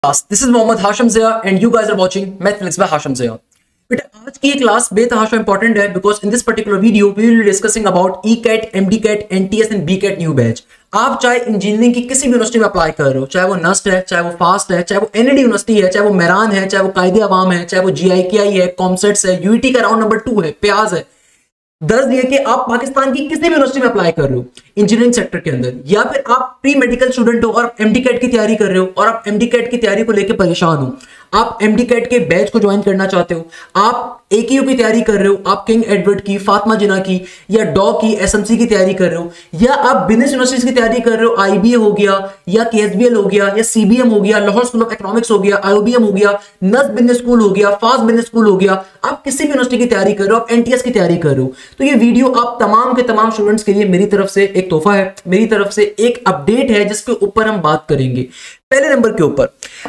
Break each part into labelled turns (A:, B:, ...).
A: This is Mohammad Hashim Zia and you guys are watching Mathematics by Hashim Zia. बेटा आज की ये class बेतहाशा इंपॉर्टेंट है because in this particular video we will be discussing about ECAT, MDCAT, NTS and BCAT new batch. आप चाहे engineering की किसी भी यूनिवर्सिटी में अप्लाई कर रहे हो, चाहे वो नस्ट है, चाहे वो फास्ट है, चाहे वो एनडी यूनिवर्सिटी है, चाहे वो मेरान है, चाहे वो कायदे अवाम है, चाहे वो जीआईकेआई है, कॉमसेट्स है, यूईटी का राउंड नंबर 2 है, प्याज है। दर्ज ये कि आप पाकिस्तान की किसी भी यूनिवर्सिटी में अप्लाई कर रहे हो इंजीनियरिंग सेक्टर के अंदर, या फिर आप प्री मेडिकल स्टूडेंट हो और एमडी कैट की तैयारी कर रहे हो और आप एमडी कैट की तैयारी को लेकर परेशान हो, आप एमडी कैट के बैच को ज्वाइन करना चाहते हो, आप एकेयू की तैयारी कर रहे हो, आप किंग एडवर्ड की, फातिमा जिन्ना की या डॉ की, एसएमसी की तैयारी कर रहे हो, या आप बिजनेस यूनिवर्सिटीज की तैयारी कर रहे हो, आईबीए हो गया या केएसबीएल हो गया या सीबीएम हो गया, लाहौर स्कूल ऑफ इकोनॉमिक्स हो गया, आईओबीएम हो गया, नस्ट बिजनेस स्कूल हो गया, फास्ट बिजनेस स्कूल हो गया, आप किसी भी यूनिवर्सिटी की तैयारी कर रहे हो, आप एनटीएस की तैयारी कर रहे हो, तो ये वीडियो आप तमाम के तमाम स्टूडेंट्स के लिए मेरी तरफ से एक तोहफा है, मेरी तरफ से एक अपडेट है जिसके ऊपर हम बात करेंगे। पहले नंबर के ऊपर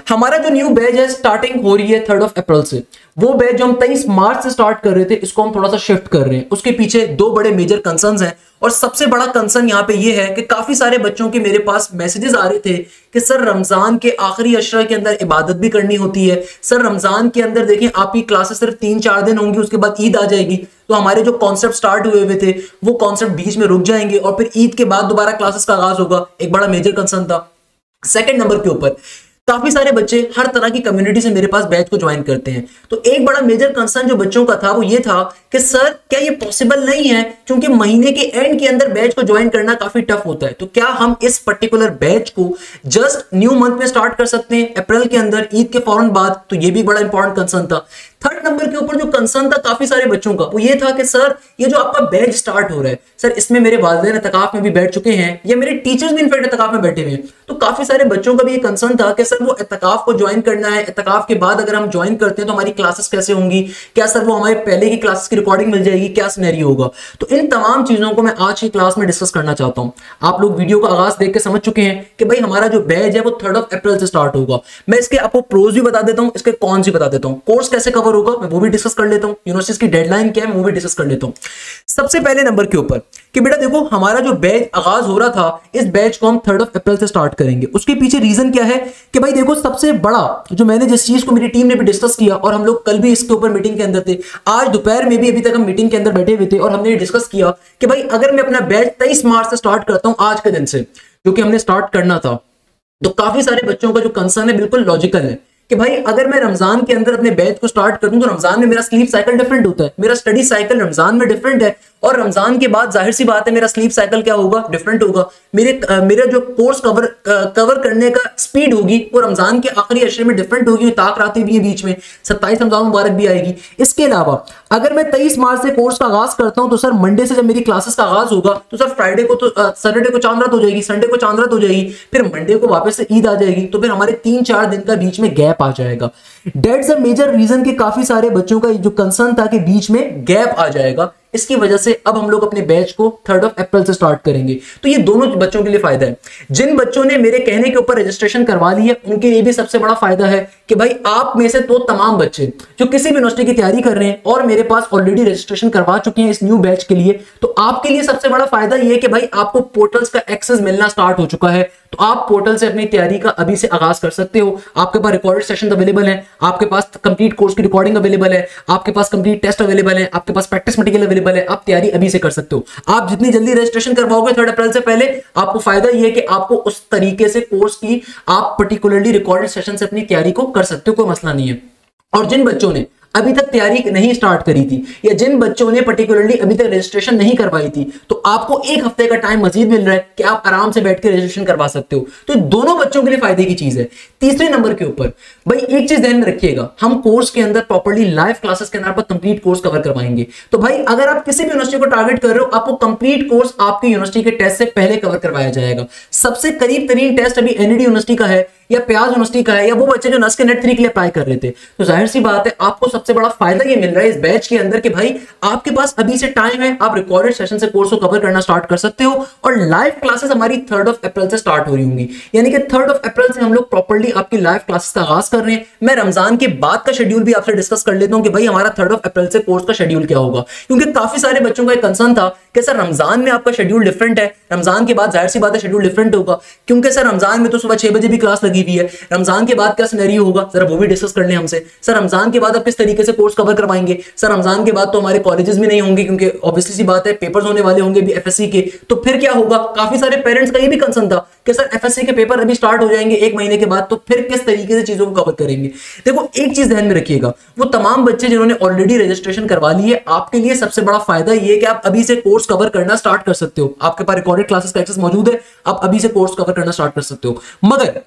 A: हमारा जो न्यू बैच है स्टार्टिंग हो रही है 3 अप्रैल से। वो बैच जो हम 23 मार्च से स्टार्ट कर रहे थे इसको हम थोड़ा सा शिफ्ट कर रहे हैं। उसके पीछे 2 बड़े मेजर कंसर्न्स हैं और सबसे बड़ा कंसर्न यहाँ पे ये है कि काफी सारे बच्चों के मेरे पास मैसेजेस आ रहे थे कि सर रमजान के आखिरी अशरा के अंदर इबादत भी करनी होती है, सर रमजान के अंदर देखें आपकी क्लासेस सिर्फ 3-4 दिन होंगी, उसके बाद ईद आ जाएगी, तो हमारे जो कॉन्सेप्ट स्टार्ट हुए थे वो कॉन्सेप्ट बीच में रुक जाएंगे और फिर ईद के बाद दोबारा क्लासेस का आगाज होगा। एक बड़ा मेजर कंसर्न था। सेकंड नंबर के ऊपर काफी सारे बच्चे हर तरह की कम्युनिटी से मेरे पास बैच को ज्वाइन करते हैं, तो एक बड़ा मेजर कंसर्न जो बच्चों का था वो ये था कि सर क्या ये पॉसिबल नहीं है, क्योंकि महीने के एंड के अंदर बैच को ज्वाइन करना काफी टफ होता है, तो क्या हम इस पर्टिकुलर बैच को जस्ट न्यू मंथ में स्टार्ट कर सकते हैं अप्रैल के अंदर, ईद के फौरन बाद? तो ये भी बड़ा इंपॉर्टेंट कंसर्न था। थर्ड नंबर के ऊपर जो कंसर्न था काफी सारे बच्चों का वो ये था कि सर ये जो आपका बैच स्टार्ट हो रहा है सर इसमें मेरे वालिदैन इत्तेकाफ में भी बैठ चुके हैं या मेरे टीचर्स भी इनफैक्ट इत्तेकाफ में बैठे हुए हैं, तो काफी सारे बच्चों का भी ये कंसर्न था कि सर वो इत्तेकाफ को ज्वाइन करना है, इत्तेकाफ के बाद अगर हम ज्वाइन करते हैं तो हमारी क्लासेस कैसे होंगी, क्या सर वो हमारे पहले की क्लासेस की रिकॉर्डिंग मिल जाएगी, क्या सिनेरियो होगा? तो इन तमाम चीजों को मैं आज की क्लास में डिस्कस करना चाहता हूं। आप लोग वीडियो का आगाज देख के समझ चुके हैं कि भाई हमारा जो बैच है वो 3 अप्रैल से स्टार्ट होगा। मैं इसके आपको प्रोज भी बता देता हूं, इसके कॉन्स भी बता देता हूं, कोर्स कैसे कवर होगा मैं वो भी डिस्कस कर लेता हूं, यूनिवर्सिटीज की डेडलाइन क्या है वो भी डिस्कस कर लेता हूं। सबसे पहले नंबर के ऊपर कि बेटा देखो हमारा जो बैच आगाज हो रहा था इस बैच को हम 3 अप्रैल से स्टार्ट करेंगे। उसके पीछे रीजन क्या है कि भाई देखो सबसे बड़ा जो मैंने जिस चीज को मेरी टीम ने भी डिस्कस किया और हम लोग कल भी इसके ऊपर मीटिंग के अंदर थे, आज दोपहर में भी अभी तक हम मीटिंग के अंदर बैठे हुए थे और हमने डिस्कस किया कि भाई अगर मैं अपना बैच 23 मार्च से स्टार्ट करता हूं आज के दिन से जो कि हमने स्टार्ट करना था, तो काफी सारे बच्चों का जो कंसर्न है बिल्कुल लॉजिकल है कि भाई अगर मैं रमजान के अंदर अपने बैच को स्टार्ट कर दूं तो रमजान में मेरा स्लीप साइकिल डिफरेंट होता है, मेरा स्टडी साइकिल रमजान में डिफरेंट है और रमजान के बाद जाहिर सी बात है मेरा स्लीप साइकिल क्या होगा, डिफरेंट होगा। मेरा जो कोर्स कवर करने का स्पीड होगी वो रमजान के आखिरी अशरे में डिफरेंट होगी, ताक रातें भी है बीच में, 27 रमजान मुबारक भी आएगी। इसके अलावा अगर मैं 23 मार्च से कोर्स का आगाज करता हूं तो सर मंडे से जब मेरी क्लासेस का आगाज होगा तो सर फ्राइडे को तो सैटरडे को चांद रात हो जाएगी, संडे को चांद रात हो जाएगी, फिर मंडे को वापस से ईद आ जाएगी, तो फिर हमारे 3-4 दिन का बीच में गैप आ जाएगा। दैट्स अ मेजर रीजन कि काफी सारे बच्चों का जो कंसर्न था कि बीच में गैप आ जाएगा। इसकी वजह से अब हम लोग अपने बैच को 3 अप्रैल से स्टार्ट करेंगे, तो ये दोनों बच्चों के लिए फायदा है। जिन बच्चों ने मेरे कहने के ऊपर रजिस्ट्रेशन करवा ली है उनके लिए भी सबसे बड़ा फायदा है कि भाई आप में से तो तमाम बच्चे जो किसी भी यूनिवर्सिटी की तैयारी कर रहे हैं और मेरे पास ऑलरेडी रजिस्ट्रेशन करवा चुके हैं इस न्यू बैच के लिए, तो आपके लिए सबसे बड़ा फायदा ये है कि भाई आपको पोर्टल्स का एक्सेस मिलना स्टार्ट हो चुका है, तो आप पोर्टल से अपनी तैयारी का अभी से आगाज कर सकते हो। आपके पास रिकॉर्डेड सेशन अवेलेबल है, आपके पास कंप्लीट कोर्स की रिकॉर्डिंग अवेलेबल है, आपके पास कंप्लीट टेस्ट अवेलेबल है, आपके पास प्रैक्टिस मटेरियल अवेलेबल है, आप तैयारी अभी से कर सकते हो। आप जितनी जल्दी रजिस्ट्रेशन करवाओगे 3 अप्रैल से पहले आपको फायदा यह है कि आपको उस तरीके से कोर्स की आप पर्टिकुलरली रिकॉर्डेड सेशन से अपनी तैयारी को कर सकते हो, कोई मसला नहीं है। और जिन बच्चों ने अभी तक तैयारी नहीं स्टार्ट करी थी या जिन बच्चों ने पर्टिकुलरली अभी तक रजिस्ट्रेशन नहीं करवाई थी, तो आपको 1 हफ्ते का टाइम मजीद मिल रहा है कि आप आराम से बैठ के रजिस्ट्रेशन करवा सकते हो, तो दोनों बच्चों के लिए फायदे की चीज है। तीसरे नंबर के ऊपर भाई एक चीज ध्यान में रखिएगा, हम कोर्स के अंदर प्रॉपर्ली लाइव क्लासेस के अंदर कंप्लीट कोर्स कवर करवाएंगे, तो भाई अगर आप किसी भी यूनिवर्सिटी को टारगेट कर रहे हो आपको कंप्लीट कोर्स आपकी यूनिवर्सिटी के टेस्ट से पहले कवर करवाया जाएगा। सबसे करीब तरीन टेस्ट अभी एनडी यूनिवर्सिटी का है या प्याज यूनिवर्सिटी का है या वो बच्चे जो नस के नेट 3 के लिए अप्लाई कर रहे थे, तो जाहिर सी बात है आपको सबसे बड़ा फायदा ये मिल रहा है इस बैच के अंदर कि भाई आपके पास अभी से टाइम है, आप रिकॉर्डेड सेशन से कोर्स को कवर करना स्टार्ट कर सकते हो और लाइव क्लासेस हमारी 3 अप्रैल से स्टार्ट हो रही होंगी, यानी कि 3 अप्रैल से हम लोग प्रॉपर्ली आपकी लाइव क्लासेस का आगाज कर रहे हैं। मैं रमजान के बाद का शेड्यूल भी आपसे डिस्कस कर लेता हूं कि भाई हमारा 3 अप्रैल से कोर्स का शेड्यूल क्या होगा, क्योंकि काफी सारे बच्चों का एक कंसर्न था कि सर रमजान में आपका शेड्यूल डिफरेंट है, रमजान के बाद जाहिर सी बात है शेड्यूल डिफरेंट होगा, क्योंकि सर रमजान में तो सुबह 6 बजे भी क्लास लगी हुई है, रमजान के बाद क्या सिनेरियो होगा जरा वो भी डिस्कस कर लें हमसे। सर रमजान के बाद आप किस तरीके से कोर्स कवर करवाएंगे, सर रमजान के बाद तो हमारे कॉलेजेस भी नहीं होंगे क्योंकि ऑब्वियसली सी बात है पेपर्स होने वाले होंगे भी एफएससी के, तो फिर क्या होगा। काफी सारे पेरेंट्स का ये भी कंसर्न था कि सर एफएससी के पेपर अभी स्टार्ट हो जाएंगे 1 महीने के बाद, तो फिर किस तरीके से चीजों को कवर करेंगे। देखो एक चीज ध्यान में रखिएगा, वो तमाम बच्चे जिन्होंने ऑलरेडी रजिस्ट्रेशन करवा ली है, आपके लिए सबसे बड़ा फायदा ये है कि आप अभी से कोर्स कवर करना स्टार्ट कर सकते हो। आपके पास रिकॉर्डेड क्लासेस का एक्सेस मौजूद है, आप अभी से कोर्स कवर करना स्टार्ट कर सकते हो। मगर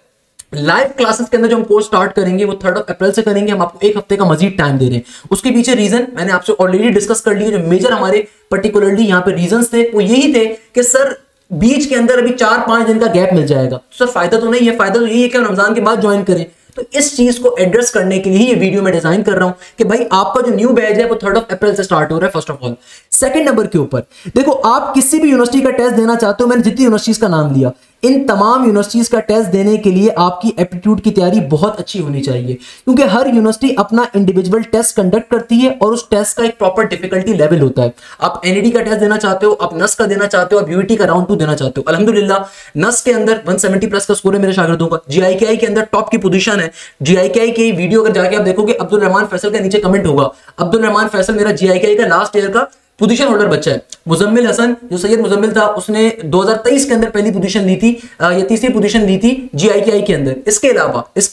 A: लाइव क्लासेस के अंदर जो हम कोर्स स्टार्ट करेंगे वो 3 अप्रैल से करेंगे। हम आपको 1 हफ्ते का मजीद टाइम दे रहे हैं। उसके पीछे रीजन मैंने आपसे ऑलरेडी डिस्कस कर लिया। जो मेजर हमारे पर्टिकुलरली यहाँ पे रीजंस थे वो यही थे कि सर बीच के अंदर अभी 4-5 दिन का गैप मिल जाएगा, सर फायदा तो नहीं है, फायदा तो यही है कि हम रमजान के बाद ज्वाइन करें। तो इस चीज को एड्रेस करने के लिए ये वीडियो मैं डिजाइन कर रहा हूं कि भाई आपका जो न्यू बैच है वो 3 अप्रैल से स्टार्ट हो रहा है। First of all second number के ऊपर देखो, आप किसी भी यूनिवर्सिटी का टेस्ट देना चाहते हो, मैंने जितनी यूनिवर्सिटीज का नाम लिया, इन तमाम यूनिवर्सिटीज का टेस्ट देने के लिए आपकी एप्टीट्यूड की तैयारी बहुत अच्छी होनी चाहिए, क्योंकि हर यूनिवर्सिटी अपना इंडिविजुअल टेस्ट कंडक्ट करती है और उस टेस्ट का एक प्रॉपर डिफिकल्टी लेवल होता है। आप एनईडी का टेस्ट देना चाहते हो, आप नस का देना चाहते हो, आप यूईटी का राउंड 2 देना चाहते हो। अल्हम्दुलिल्लाह नस के अंदर 170 प्लस का स्कोर है मेरे शागिर्दों का, जीआईकेआई के अंदर टॉप की पोजीशन है। जीआईकेआई की वीडियो अगर जाके आप देखोगे, अब्दुल रहमान फैसल का नीचे कमेंट होगा, अब्दुल रहमान फैसल मेरा जीआईकेआई का लास्ट ईयर का पोजीशन होल्डर बच्चा है। मुजम्मिल हसन जो सैयद मुजम्मिल था, उसने 2023 के अंदर पहली पोजीशन ली थी या तीसरी पोजीशन ली थी जीआईकेआई के अंदर। इसके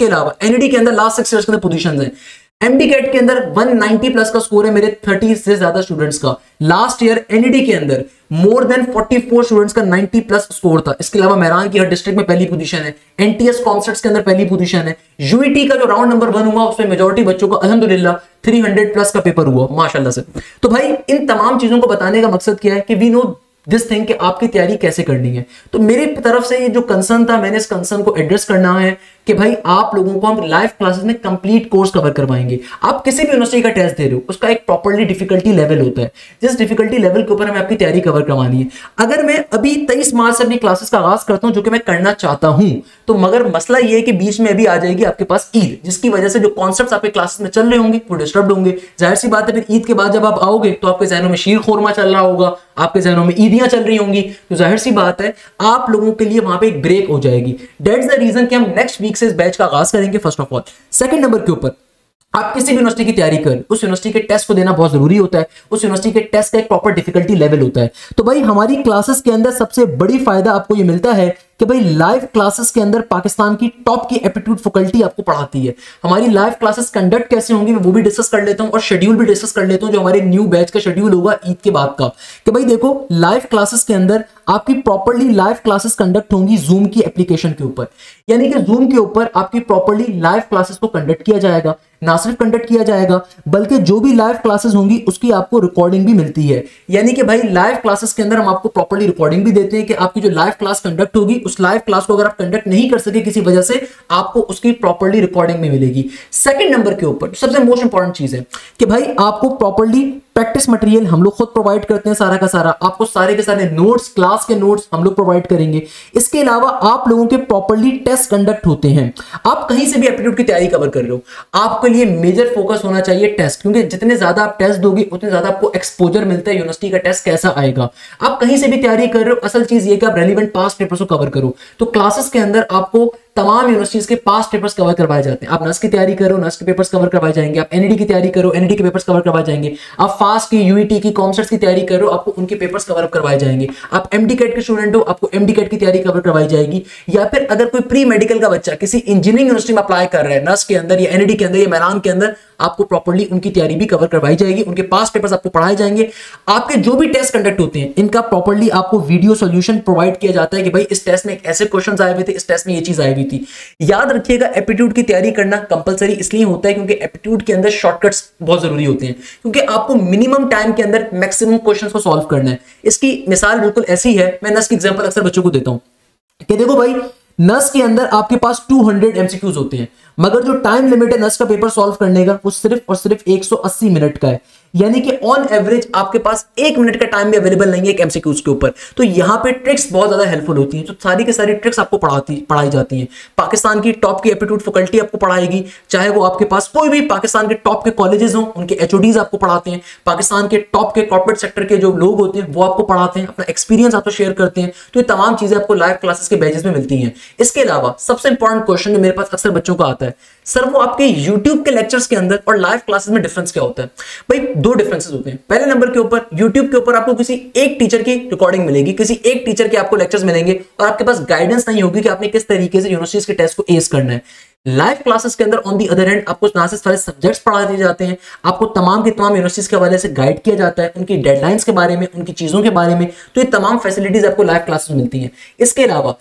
A: अलावा एनईडी के अंदर लास्ट 6 ईयर्स के अंदर पोजीशंस हैं। एमडी कैट के अंदर 190 प्लस का स्कोर है मेरे 30 से ज्यादा स्टूडेंट्स का। लास्ट ईयर एनईडी के अंदर मोर देन 44 स्टूडेंट्स का 90 प्लस स्कोर था। इसके अलावा मेहरान की हर डिस्ट्रिक्ट में पहली पोजीशन है, एनटीएस कॉन्सेप्ट्स के अंदर पहली पोजीशन है। यूईटी का जो राउंड नंबर 1 हुआ उसमें मेजॉरिटी बच्चों का अल्हम्दुलिल्लाह 300 प्लस का पेपर हुआ माशाल्लाह से। तो भाई इन तमाम चीजों को बताने का मकसद क्या है कि वी नो दिस थिंग कि आपकी तैयारी कैसे करनी है। तो मेरी तरफ से ये जो कंसर्न था, मैंने इस कंसर्न को एड्रेस करना है कि भाई आप लोगों को हम लाइव क्लासेस में कंप्लीट कोर्स कवर करवाएंगे। आप किसी भी यूनिवर्सिटी का टेस्ट दे रहे हो, उसका एक प्रॉपर्ली डिफिकल्टी लेवल होता है, जिस डिफिकल्टी लेवल के ऊपर हमें आपकी तैयारी कवर करवानी है। अगर मैं अभी 23 मार्च से अपनी क्लासेस का आगाज करता हूं, जो कि मैं करना चाहता हूं, तो मगर मसला ये है कि बीच में अभी आ जाएगी आपके पास ईद, जिसकी वजह से जो कॉन्सेप्ट्स आपके क्लासेस में चल रहे होंगे वो डिस्टर्ब होंगे। जाहिर सी बात है फिर ईद के बाद जब आप आओगे तो आपके जहनों में शीर खोरमा चल रहा होगा, आपके जहनों में ईदियां चल रही होंगी, तो जाहिर सी बात है आप लोगों के लिए वहां पे एक ब्रेक हो जाएगी। दैट्स द रीजन कि हम नेक्स्ट वीक से इस बैच का आगाज करेंगे। First of all second number के ऊपर, आप किसी भी यूनिवर्सिटी की तैयारी करें, उस यूनिवर्सिटी के टेस्ट को देना बहुत जरूरी होता है। उस यूनिवर्सिटी के टेस्ट का एक प्रॉपर डिफिकल्टी लेवल होता है। तो भाई हमारी क्लासेस के अंदर सबसे बड़ी फायदा आपको ये मिलता है कि भाई लाइव क्लासेस के अंदर पाकिस्तान की टॉप की एप्टीट्यूड फैकल्टी आपको पढ़ाती है। हमारी लाइव क्लासेस कंडक्ट कैसे होंगी वो भी डिस्कस कर लेता हूं और शेड्यूल भी डिस्कस कर लेता हूं, जो हमारे न्यू बैच का शेड्यूल होगा ईद के बाद का। कि भाई देखो लाइव क्लासेस के अंदर आपकी प्रॉपर्ली लाइव क्लासेस कंडक्ट होंगी जूम की एप्लीकेशन के ऊपर, यानी कि जूम के ऊपर आपकी प्रॉपर्ली लाइव क्लासेस को कंडक्ट किया जाएगा। ना सिर्फ कंडक्ट किया जाएगा बल्कि जो भी लाइव क्लासेस होंगी उसकी आपको रिकॉर्डिंग भी मिलती है। यानी कि भाई लाइव क्लासेस के अंदर हम आपको प्रॉपर्ली रिकॉर्डिंग भी देते हैं कि आपकी जो लाइव क्लास कंडक्ट होगी, उस लाइव क्लास को अगर आप कंडक्ट नहीं कर सके किसी वजह से, आपको उसकी प्रॉपर्ली रिकॉर्डिंग भी मिलेगी। सेकंड नंबर के ऊपर सबसे मोस्ट इंपॉर्टेंट चीज है कि भाई आपको प्रॉपर्ली प्रैक्टिस मटेरियल हम लोग खुद प्रोवाइड करते हैं, सारा का सारा आपको सारे के सारे नोट्स, क्लास के नोट्स हम लोग प्रोवाइड करेंगे। इसके अलावा आप लोगों के प्रॉपर्ली टेस्ट कंडक्ट होते हैं। आप कहीं से भी एप्टीट्यूड की तैयारी कवर कर रहे हो, आपके लिए मेजर फोकस होना चाहिए टेस्ट, क्योंकि जितने ज्यादा आप टेस्ट दोगे उतने ज्यादा आपको एक्सपोजर मिलता है यूनिवर्सिटी का टेस्ट कैसा आएगा। आप कहीं से भी तैयारी कर रहे हो, असल चीज ये कि आप रेलिवेंट पास्ट पेपर्स को कवर करो। तो क्लासेस के अंदर आपको तमाम यूनिवर्सिटीज के पास्ट पेपर्स कवर करवाए जाते हैं। आप नस की तैयारी करो, नस के पेपर्स कवर करवाए जाएंगे। आप एनईडी की तैयारी करो, एनईडी के पेपर्स कवर करवाए जाएंगे। आप फास्ट की, यूईटी की, कॉमर्स की तैयारी करो, आपको उनके पेपर्स कवर करवाए जाएंगे। आप एमडी कैट के स्टूडेंट हो, आपको एमडी कैट की तैयारी कवर करवाई जाएगी। या फिर अगर कोई प्री मेडिकल का बच्चा किसी इंजीनियरिंग यूनिवर्सिटी में अप्लाई कर रहा है, नस के अंदर या एनईडी के अंदर या मेहरान के अंदर, आपको प्रॉपर्ली उनकी तैयारी भी कवर करवाई जाएगी। उनके पास्ट पेपर्स आपको पढ़ाए जाएंगे। आपके जो भी टेस्ट कंडक्ट होते हैं इनका प्रॉपर्ली आपको वीडियो सॉल्यूशन प्रोवाइड किया जाता है कि भाई इस टेस्ट में ऐसे क्वेश्चंस आए हुए थे, इस टेस्ट में ये चीज आई हुई थी। याद रखिएगा एप्टीट्यूड की तैयारी करना कंपलसरी इसलिए होता है क्योंकि एप्टीट्यूड के अंदर शॉर्टकट्स बहुत जरूरी होते हैं, क्योंकि आपको मिनिमम टाइम के अंदर मैक्सिमम क्वेश्चंस को सॉल्व करना है। इसकी मिसाल बिल्कुल ऐसी है, मैं नस की एग्जांपल अक्सर बच्चों को देता हूं कि देखो भाई नस के अंदर आपके पास 200 एमसीक्यूज होते हैं। मगर जो टाइम लिमिट है नस का पेपर सॉल्व करने का वो सिर्फ और सिर्फ 180 मिनट का है, यानी कि ऑन एवरेज आपके पास 1 मिनट का टाइम भी अवेलेबल नहीं है एक एमसीक्यूज के ऊपर। तो यहां पे ट्रिक्स बहुत ज्यादा हेल्पफुल होती हैं, तो सारी की सारी ट्रिक्स आपको पढ़ाई जाती हैं। पाकिस्तान की टॉप की एप्टीट्यूड फैकल्टी आपको पढ़ाएगी, चाहे वो आपके पास कोई भी पाकिस्तान के टॉप के कॉलेजेस हों, उनके एचओडीज आपको पढ़ाते हैं, पाकिस्तान के टॉप के कॉर्पोरेट सेक्टर के जो लोग होते हैं वो आपको पढ़ाते हैं, अपना एक्सपीरियंस आपको शेयर करते हैं। तो ये तमाम चीजें आपको लाइव क्लासेस के बैचेस में मिलती हैं। इसके अलावा सबसे इंपॉर्टेंट क्वेश्चन जो मेरे पास अक्सर बच्चों का आता है, सर वो आपके यूट्यूब के लेक्चर्स के अंदर और लाइव क्लासेस में डिफरेंस क्या होता है? भाई दो डिफरेंसेस होते हैं। पहले नंबर के ऊपर यूट्यूब के ऊपर आपको किसी एक टीचर की रिकॉर्डिंग मिलेगी, किसी एक टीचर के आपको लेक्चर्स मिलेंगे और आपके पास गाइडेंस नहीं होगी कि आपने किस तरीके से यूनिवर्सिटीज के टेस्ट को एस करना है। लाइव क्लासेस के अंदर ऑन दी अदर हैंड आपको ना सिर्फ सारे सब्जेक्ट्स पढ़ा दिए जाते हैं, आपको तमाम की तमाम यूनिवर्सिटीज के हवाले से गाइड किया जाता है, उनकी डेडलाइंस के बारे में, उनकी चीजों के बारे में। तो ये तमाम फैसिलिटीज आपको लाइव क्लासेस मिलती हैं। इसके अलावा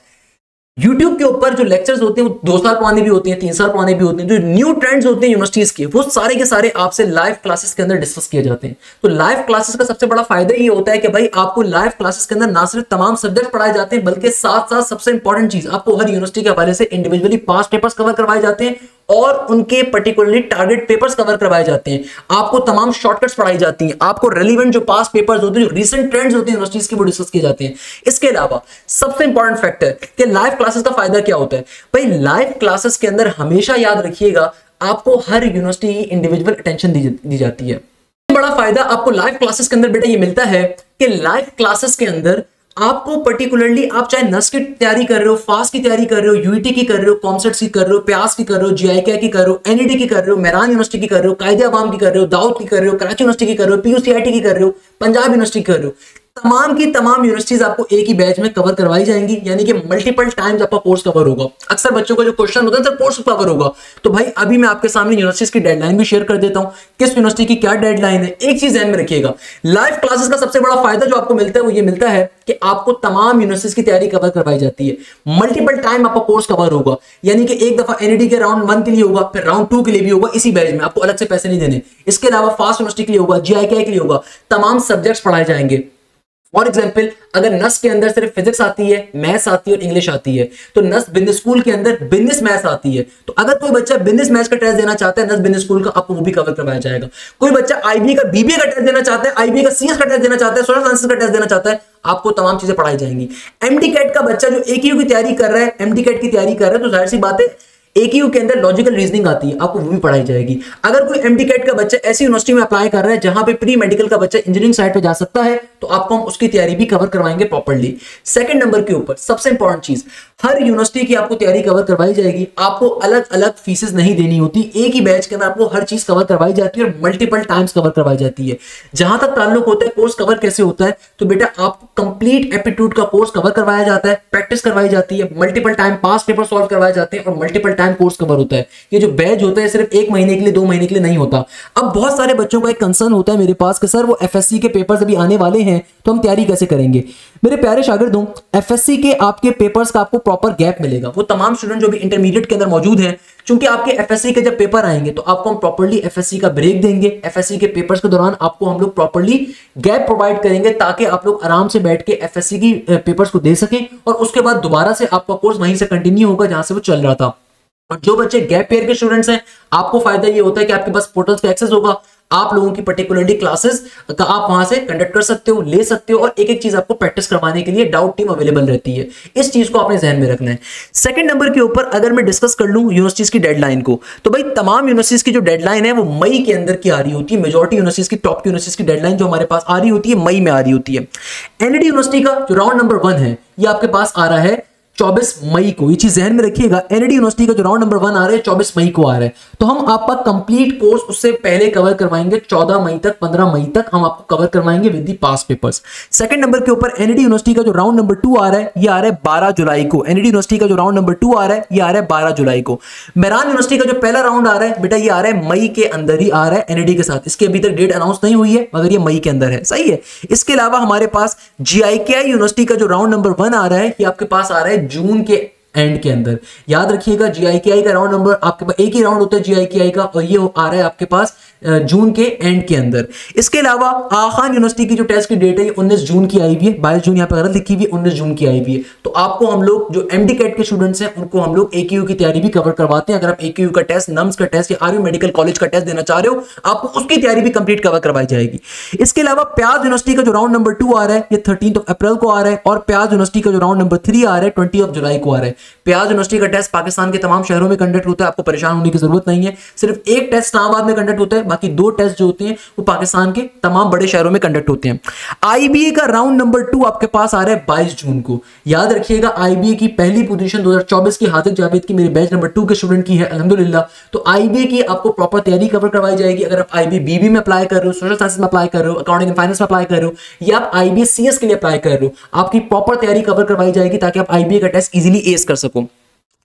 A: YouTube के ऊपर जो लेक्चर्स होते हैं वो 2 साल पुराने भी होते हैं, 3 साल पुराने भी होते हैं। जो न्यू ट्रेंड्स होते हैं यूनिवर्सिटीज के, वो सारे के सारे आपसे लाइव क्लासेस के अंदर डिस्कस किए जाते हैं। तो लाइव क्लासेस का सबसे बड़ा फायदा ये होता है कि भाई आपको लाइव क्लासेस के अंदर ना सिर्फ तमाम सब्जेक्ट पढ़ाए जाते हैं, बल्कि साथ साथ सबसे इंपॉर्टेंट चीज आपको हर यूनिवर्सिटी के हवाले से इंडिविजुअली पास्ट पेपर्स कवर करवाए जाते हैं और उनके पर्टिकुलरली टारगेट पेपर्स कवर करवाए जाते हैं। आपको तमाम शॉर्टकट्स पढ़ाई जाती हैं, आपको रेलिवेंट जो पास्ट पेपर्स होते हैं, जो रीसेंट ट्रेंड्स होते हैं यूनिवर्सिटीज के, वो डिस्कस किए जाते हैं। इसके अलावा सबसे इंपॉर्टेंट फैक्टर कि लाइव क्लासेस का फायदा क्या होता है? भाई लाइव क्लासेस के अंदर हमेशा याद रखिएगा आपको हर यूनिवर्सिटी की इंडिविजुअल अटेंशन दी जाती है। बड़ा फायदा आपको लाइव क्लासेस के अंदर बेटा ये मिलता है कि लाइव क्लासेस के अंदर आपको पर्टिकुलरली आप चाहे नस की तैयारी कर रहे हो, फास्ट की तैयारी कर रहे हो, यूईटी की कर रहे हो, कॉमसेट्स की कर रहे हो, प्यास की कर रहे हो, जीआईके की कर रहे हो, एनईडी की कर रहे हो, मेहरान यूनिवर्सिटी की कर रहे हो, कायदे अवाम की कर रहे हो, दाऊद की कर रहे हो, कराची यूनिवर्सिटी की कर रहे हो, पीयूसीआईटी की कर रहे हो, पंजाब यूनिवर्सिटी की कर रहे हो, तमाम की तमाम यूनिवर्सिटीज आपको एक ही बैच में कवर करवाई जाएंगी, यानी कि मल्टीपल टाइम्स आपका कोर्स कवर होगा। अक्सर बच्चों का जो क्वेश्चन होता है सर कोर्स कवर होगा, तो भाई अभी मैं आपके सामने यूनिवर्सिटीज की डेडलाइन भी शेयर कर देता हूं, किस यूनिवर्सिटी की क्या डेडलाइन है। एक चीज ध्यान में रखिएगा, लाइव क्लासेस का सबसे बड़ा फायदा जो आपको मिलता है वो ये मिलता है कि आपको तमाम यूनिवर्सिटीज की तैयारी कवर करवाई जाती है, मल्टीपल टाइम आपका कोर्स कवर होगा, यानी कि एक दफा एनईडी के राउंड 1 के लिए होगा, फिर राउंड 2 के लिए भी होगा, इसी बैच में आपको अलग से पैसे नहीं देने। इसके अलावा फास्ट यूनिवर्सिटी के लिए होगा, जीआईके के लिए होगा, तमाम सब्जेक्ट्स पढ़ाए जाएंगे। फॉर एग्जाम्पल अगर नस के अंदर सिर्फ फिजिक्स आती है, मैथ्स आती है और इंग्लिश आती है, तो नस बिजनेस स्कूल के अंदर बिजनेस मैथ्स आती है, तो अगर कोई बच्चा बिजनेस मैथ्स का टेस्ट देना चाहता है नस बिजनेस स्कूल का, आपको वो भी कवर करवाया जाएगा। कोई बच्चा आईबी का बीबीए का टेस्ट देना चाहता है, आईबी का सीएस का टेस्ट देना चाहता है, सोशल साइंसेस का टेस्ट देना चाहता है, आपको तमाम चीजें पढ़ाई जाएंगी। एमडी कैट का बच्चा जो एकेयू की तैयारी कर रहा है, एमडी कैट की तैयारी कर रहा है, तो जाहिर सी बात है एकेयू के अंदर लॉजिकल रीजनिंग आती है, आपको वो भी पढ़ाई जाएगी। अगर कोई एमडी कैट का बच्चा ऐसी यूनिवर्सिटी में अप्लाई कर रहा है जहां पे प्री मेडिकल का बच्चा इंजीनियरिंग साइड पे जा सकता है, तो आपको हम उसकी तैयारी भी कवर करवाएंगे प्रॉपर्ली। सेकंड नंबर के ऊपर सबसे इंपॉर्टेंट चीज, हर यूनिवर्सिटी की आपको तैयारी कवर करवाई जाएगी, आपको अलग अलग फीसेस नहीं देनी होती, एक ही बैच के अंदर आपको हर चीज कवर करवाई जाती है और मल्टीपल टाइम्स कवर करवाई जाती है। जहां तक ताल्लुक होता है कोर्स कवर कैसे होता है, तो बेटा आपको कंप्लीट एप्टीट्यूड का कोर्स कवर करवाया जाता है, प्रैक्टिस करवाई जाती है, multiple time pass paper solve करवाए जाते हैं और मल्टीपल टाइम कोर्स कवर होता है। ये जो बैच होता है सिर्फ 1 महीने के लिए 2 महीने के लिए नहीं होता। अब बहुत सारे बच्चों का एक कंसर्न होता है मेरे पास कि सर वो एफएससी के पेपर्स अभी आने वाले हैं तो हम तैयारी कैसे करेंगे। मेरे प्यारे शागिर्दों, एफएससी के आपके पेपर्स का आपको प्रॉपर गैप मिलेगा। वो तमाम स्टूडेंट जो भी इंटरमीडिएट के अंदर मौजूद हैं, क्योंकि आपके एफएससी के जब पेपर आएंगे तो आपको हम प्रॉपर्ली एफएससी का ब्रेक देंगे, एफएससी के पेपर्स के दौरान आपको हम लोग प्रॉपर्ली गैप प्रोवाइड करेंगे ताकि आप लोग आराम से बैठ के एफएससी की पेपर्स को दे सकें और उसके बाद दोबारा से आपका कोर्स वहीं से कंटिन्यू होगा जहां से वो चल रहा था। और जो बच्चे गैप ईयर के स्टूडेंट्स हैं, आपको फायदा ये होता है कि आपके पास पोर्टल्स का एक्सेस होगा, आप लोगों की पर्टिकुलरली क्लासेस का आप वहां से कंडक्ट कर सकते हो, ले सकते हो और एक एक चीज आपको प्रैक्टिस करवाने के लिए डाउट टीम अवेलेबल रहती है। इस चीज को आपने ध्यान में रखना है। सेकंड नंबर के ऊपर अगर मैं डिस्कस कर लूं यूनिवर्सिटीज की डेडलाइन को, तो भाई तमाम यूनिवर्सिटीज की जो डेडलाइन है वो मई के अंदर की आ रही होती है। मेजॉरिटी यूनिवर्सिटीज की टॉप की यूनिवर्सिटीज की डेडलाइन जो हमारे पास आ रही होती है मई में आ रही होती है। एनईडी यूनिवर्सिटी का जो राउंड नंबर 1 है ये आपके पास आ रहा है 24 मई को। ये चीज ध्यान में रखिएगा, एनईडी यूनिवर्सिटी का जो राउंड नंबर 1 आ रहा है 24 मई को आ रहा है, तो हम आपका कंप्लीट कोर्स उससे पहले कवर करवाएंगे 14 मई तक, 15 मई तक हम आपको कवर करवाएंगे with the pass papers. Second number के ऊपर एनईडी यूनिवर्सिटी का जो राउंड नंबर 2 आ रहा है ये आ रहा है 12 जुलाई को। एनईडी यूनिवर्सिटी का जो राउंड नंबर 2 आ रहा है ये आ रहा है 12 जुलाई को। मेहरान यूनिवर्सिटी का जो पहला राउंड आ रहा है बेटा ये आ रहा है मई के अंदर ही आ रहा है एनईडी के साथ। इसकी अभी तक डेट अनाउंस नहीं हुई है मगर ये मई के अंदर है, सही है। इसके अलावा हमारे पास जीआईके यूनिवर्सिटी का जो राउंड नंबर 1 आ रहा है ये आपके पास आ रहा है जून के एंड के अंदर। याद रखिएगा GIKI का राउंड नंबर आपके पास एक ही राउंड होता है GIKI का, और ये आ रहा है आपके पास जून के एंड के अंदर। इसके अलावा आखान यूनिवर्सिटी की जो टेस्ट की डेट है ये 19 जून की आई हुई है, 22 जून यहाँ पे गलत लिखी हुई है, 19 जून की आई हुई है। तो आपको हम लोग जो MD कैट के स्टूडेंट्स हैं उनको हम लोग AQU की तैयारी भी कवर करवाते हैं। अगर आप AQU का टेस्ट, नम्स का टेस्ट या आर्मी मेडिकल कॉलेज का टेस्ट देना चाह रहे हो, आपको उसकी तैयारी भी कंप्लीट कवर करवाई जाएगी। इसके अलावा प्याज यूनिवर्सिटी का जो राउंड नंबर 2 आ रहा है ये 13 अप्रैल को आ रहा है, और प्याज यूनिवर्सिटी का जो राउंड नंबर 3 आ रहा है 20 जुलाई को आ रहा है। प्याज यूनिवर्सिटी का टेस्ट पाकिस्तान के तमाम शहरों में कंडक्ट होता है, आपको परेशान होने की जरूरत नहीं है। सिर्फ एक टेस्ट इस्लामाबाद में कंडक्ट होता है, बाकी 2 टेस्ट जो होते हैं वो पाकिस्तान के तमाम बड़े शहरों में कंडक्ट होते हैं। IBA का राउंड नंबर 2 आपके पास आ रहा है 22 जून को। याद रखिएगा IBA की पहली पोजीशन 2024 की हातिक जावेद की मेरे बैच नंबर 2 के स्टूडेंट की है अल्हम्दुलिल्लाह। तो IBA की आपको प्रॉपर तैयारी कवर करवाई जाएगी। अगर आप IBA BB में अप्लाई कर रहे हो, सोशल साइंस में अप्लाई कर रहे हो, अकाउंटिंग एंड फाइनेंस में अप्लाई कर रहे हो, या आप IBA CS के लिए अप्लाई कर रहे हो, आपकी प्रॉपर तैयारी कवर करवाई जाएगी ताकि आप IBA का टेस्ट इजीली एस कर सको।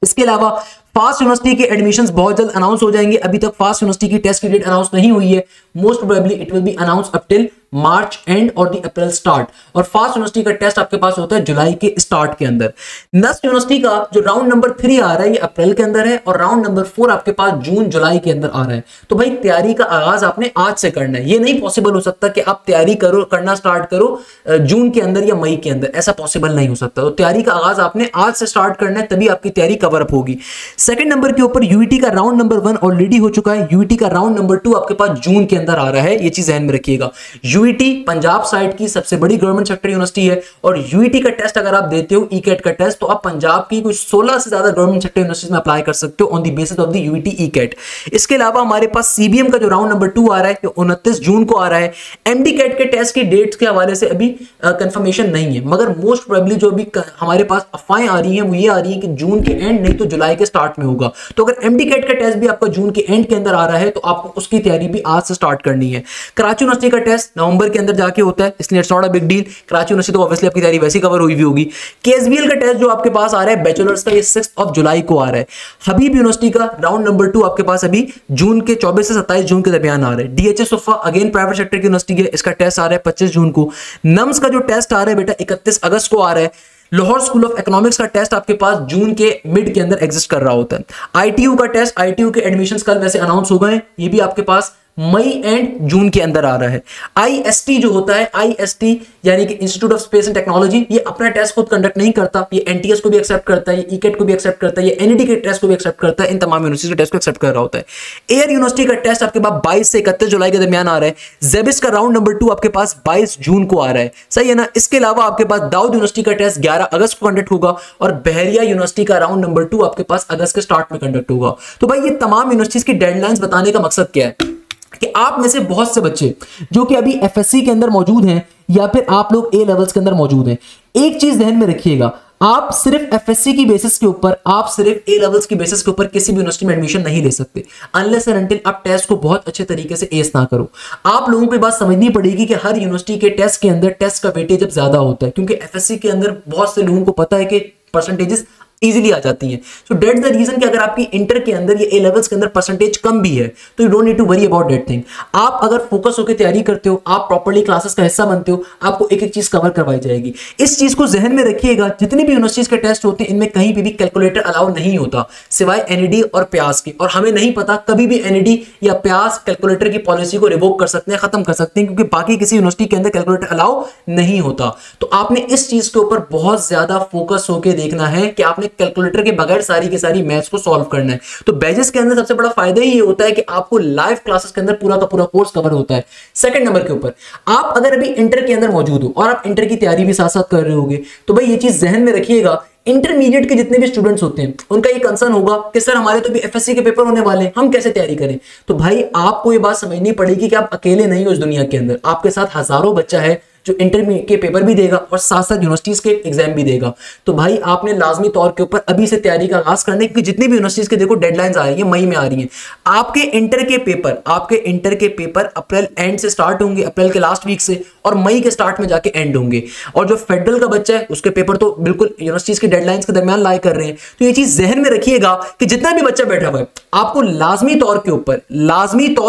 A: इसके अलावा फास्ट यूनिवर्सिटी के एडमिशंस बहुत जल्द अनाउंस हो जाएंगे। अभी तक फास्ट यूनिवर्सिटी की टेस्ट की डेट अनाउंस नहीं हुई है। Most probably it will be announce up till March and और द अप्रैल स्टार्ट। और फास्ट यूनिवर्सिटी का टेस्ट आपके पास होता है जुलाई के स्टार्ट के अंदर। नस्ट यूनिवर्सिटी का जो राउंड नंबर 3 आ रहा है ये अप्रैल के अंदर है, और राउंड नंबर 4 आपके पास जून जुलाई के अंदर आ रहा है। तो भाई तैयारी का आगाज आपने आज से करना है। ये नहीं पॉसिबल हो सकता कि आप तैयारी करना स्टार्ट करो जून के अंदर या मई के अंदर, ऐसा पॉसिबल नहीं हो सकता। तो तैयारी का आगाज आपने आज से स्टार्ट करना है, तभी आपकी तैयारी कवर अप होगी। सेकंड नंबर के ऊपर UET का राउंड नंबर 1 ऑलरेडी हो चुका है। UET का राउंड नंबर 2 आपके पास जून के अंदर आ रहा है, ये चीज ध्यान में रखिएगा। UET पंजाब साइड की सबसे बड़ी गवर्नमेंट सेक्टर यूनिवर्सिटी है, और UET का टेस्ट अगर आप देते हो ECAT का टेस्ट, तो आप पंजाब की कुछ 16 से ज्यादा गवर्नमेंट सेक्टर यूनिवर्सिटीज में अप्लाई कर सकते हो on the basis of the UET ECAT। इसके अलावा हमारे पास CBM का जो राउंड नंबर 2 आ रहा है 29 जून को आ रहा है। MD कैट के टेस्ट की डेट्स के हवाले से अभी कंफर्मेशन नहीं है, मगर मोस्ट प्रोबेबली जो अभी हमारे पास अफवाहें आ रही हैं वो ये आ रही है कि जून के एंड नहीं तो जुलाई के स्टार्ट में होगा। तो अगर MD कैट का टेस्ट भी आपका जून के एंड के अंदर आ रहा है तो आपको उसकी तैयारी भी आज से स्टार्ट करनी है। कराची यूनिवर्सिटी का टेस्ट नवंबर के अंदर जाके होता है, इसलिए it's not a big deal. Karachi university तो ऑब्वियसली आपकी तैयारी वैसी कवर हुई भी होगी। KSBL का टेस्ट जो आपके पास आ रहा है बैचलर्स का, ये 6 जुलाई को आ रहा है। हबीब यूनिवर्सिटी का राउंड नंबर 2 आपके पास अभी जून के 24 से 27 जून के दरमियान आ रहा है। DHS sofa again private sector की यूनिवर्सिटी है, इसका टेस्ट आ रहा है 25 जून को। नम्स का जो टेस्ट आ रहा है बेटा 31 अगस्त को आ रहा है। लाहौर स्कूल ऑफ इकोनॉमिक्स का टेस्ट आपके पास जून के मिड के अंदर एग्जिस्ट कर रहा होता है। ITU का टेस्ट, ITU के एडमिशंस कल वैसे अनाउंस हो गए, ये भी आपके पास मई एंड जून के अंदर आ रहा है। IST जो होता है, IST यानी कि institute of space and technology, ये अपना टेस्ट खुद कंडक्ट नहीं करता, ये NTS को भी एक्सेप्ट करता है, ये ECAT को भी एक्सेप्ट करता है, ये NED के टेस्ट को भी एक्सेप्ट करता है। इन तमाम यूनिवर्सिटी के टेस्ट को एक्सेप्ट कर रहा होता है। एयर यूनिवर्सिटी का टेस्ट आपके पास 22 से 31 जुलाई के दरमियान आ रहा है। जेबिस का राउंड नंबर 2 आपके पास 22 जून को आ रहा है, सही है ना। इसके अलावा आपके पास दाऊद यूनिवर्सिटी का टेस्ट 11 अगस्त को कंडक्ट होगा, और बहरिया यूनिवर्सिटी का राउंड नंबर 2 आपके पास अगस्त के स्टार्ट में कंडक्ट होगा। तो भाई ये तमाम यूनिवर्सिटीज की डेडलाइंस बताने का मकसद क्या है कि आप में से बहुत से बच्चे जो कि अभी FSC के अंदर मौजूद हैं या फिर आप लोग A लेवल्स के अंदर मौजूद हैं, एक चीज ध्यान में रखिएगा, आप सिर्फ FSC की बेसिस के ऊपर, आप सिर्फ A लेवल्स की बेसिस के ऊपर किसी भी यूनिवर्सिटी में एडमिशन नहीं ले सकते अनलेस एंड अनटिल आप टेस्ट को बहुत अच्छे तरीके से एस ना करो। आप लोगों को बात समझनी पड़ेगी कि हर यूनिवर्सिटी के टेस्ट के अंदर टेस्ट का वेटेज अब ज्यादा होता है, क्योंकि FSC के अंदर बहुत से लोगों को पता है कि परसेंटेजेस इजीली आ जाती हैं। सो दैट्स द रीजन कि अगर आपकी इंटर के अंदर या A लेवल्स के अंदर परसेंटेज कम भी है तो you don't need to worry about that thing. आप अगर फोकस होकर तैयारी करते हो, आप प्रॉपर्ली क्लासेस का हिस्सा बनते हो, आपको एक एक चीज कवर करवाई जाएगी। इस चीज को जहन में रखिएगा, जितने भी यूनिवर्सिटीज के टेस्ट होते हैं इनमें कहीं भी कैलकुलेटर अलाउ नहीं होता सिवाय NED और प्यास के, और हमें नहीं पता कभी भी NED या प्यास कैलकुलेटर की पॉलिसी को रिवोक कर सकते हैं, खत्म कर सकते हैं, क्योंकि बाकी किसी यूनिवर्सिटी के अंदर कैलकुलेटर अलाउ नहीं होता। तो आपने इस चीज के ऊपर बहुत ज्यादा फोकस होकर देखना है कि आपने कैलकुलेटर के बगैर सारी की सारी मैथ्स को सॉल्व करना है। तो बैचेस के अंदर सबसे बड़ा फायदा ही ये होता है कि आपको लाइव क्लासेस के अंदर पूरा का पूरा कोर्स कवर होता है। सेकंड नंबर के ऊपर, आप अगर अभी इंटर के अंदर मौजूद हो और आप इंटर की तैयारी भी साथ साथ कर रहे होगे, तो भाई ये चीज जहन में रखिएगा, इंटरमीडिएट के जितने भी स्टूडेंट्स होते हैं उनका ये कंसर्न होगा कि सर हमारे तो भी FSC के पेपर होने वाले हैं, हम कैसे तैयारी करें। तो भाई आपको ये बात समझनी पड़ेगी कि आप अकेले नहीं हो इस दुनिया के अंदर, आपके साथ हजारों बच्चा है जो इंटरमीडिएट के पेपर भी देगा और साथ साथ यूनिवर्सिटीज के एग्जाम भी देगा। तो भाई आपने लाजमी तौर के ऊपर अभी से तैयारी का आगाज करने, क्योंकि जितनी भी यूनिवर्सिटीज के देखो डेडलाइंस आ रही है, मई में आ रही हैं। आपके इंटर के पेपर अप्रैल एंड से स्टार्ट होंगे, अप्रैल के लास्ट वीक से, और मई के स्टार्ट में जाके एंड होंगे। और जो फेडरल का बच्चा है उसके पेपर तो बिल्कुल यूनिवर्सिटीज के डेडलाइंस के दरमियान लाई कर रहे हैं। तो ये चीज जहन में रखिएगा कि जितना भी बच्चा बैठा हुआ है आपको लाजमी तौर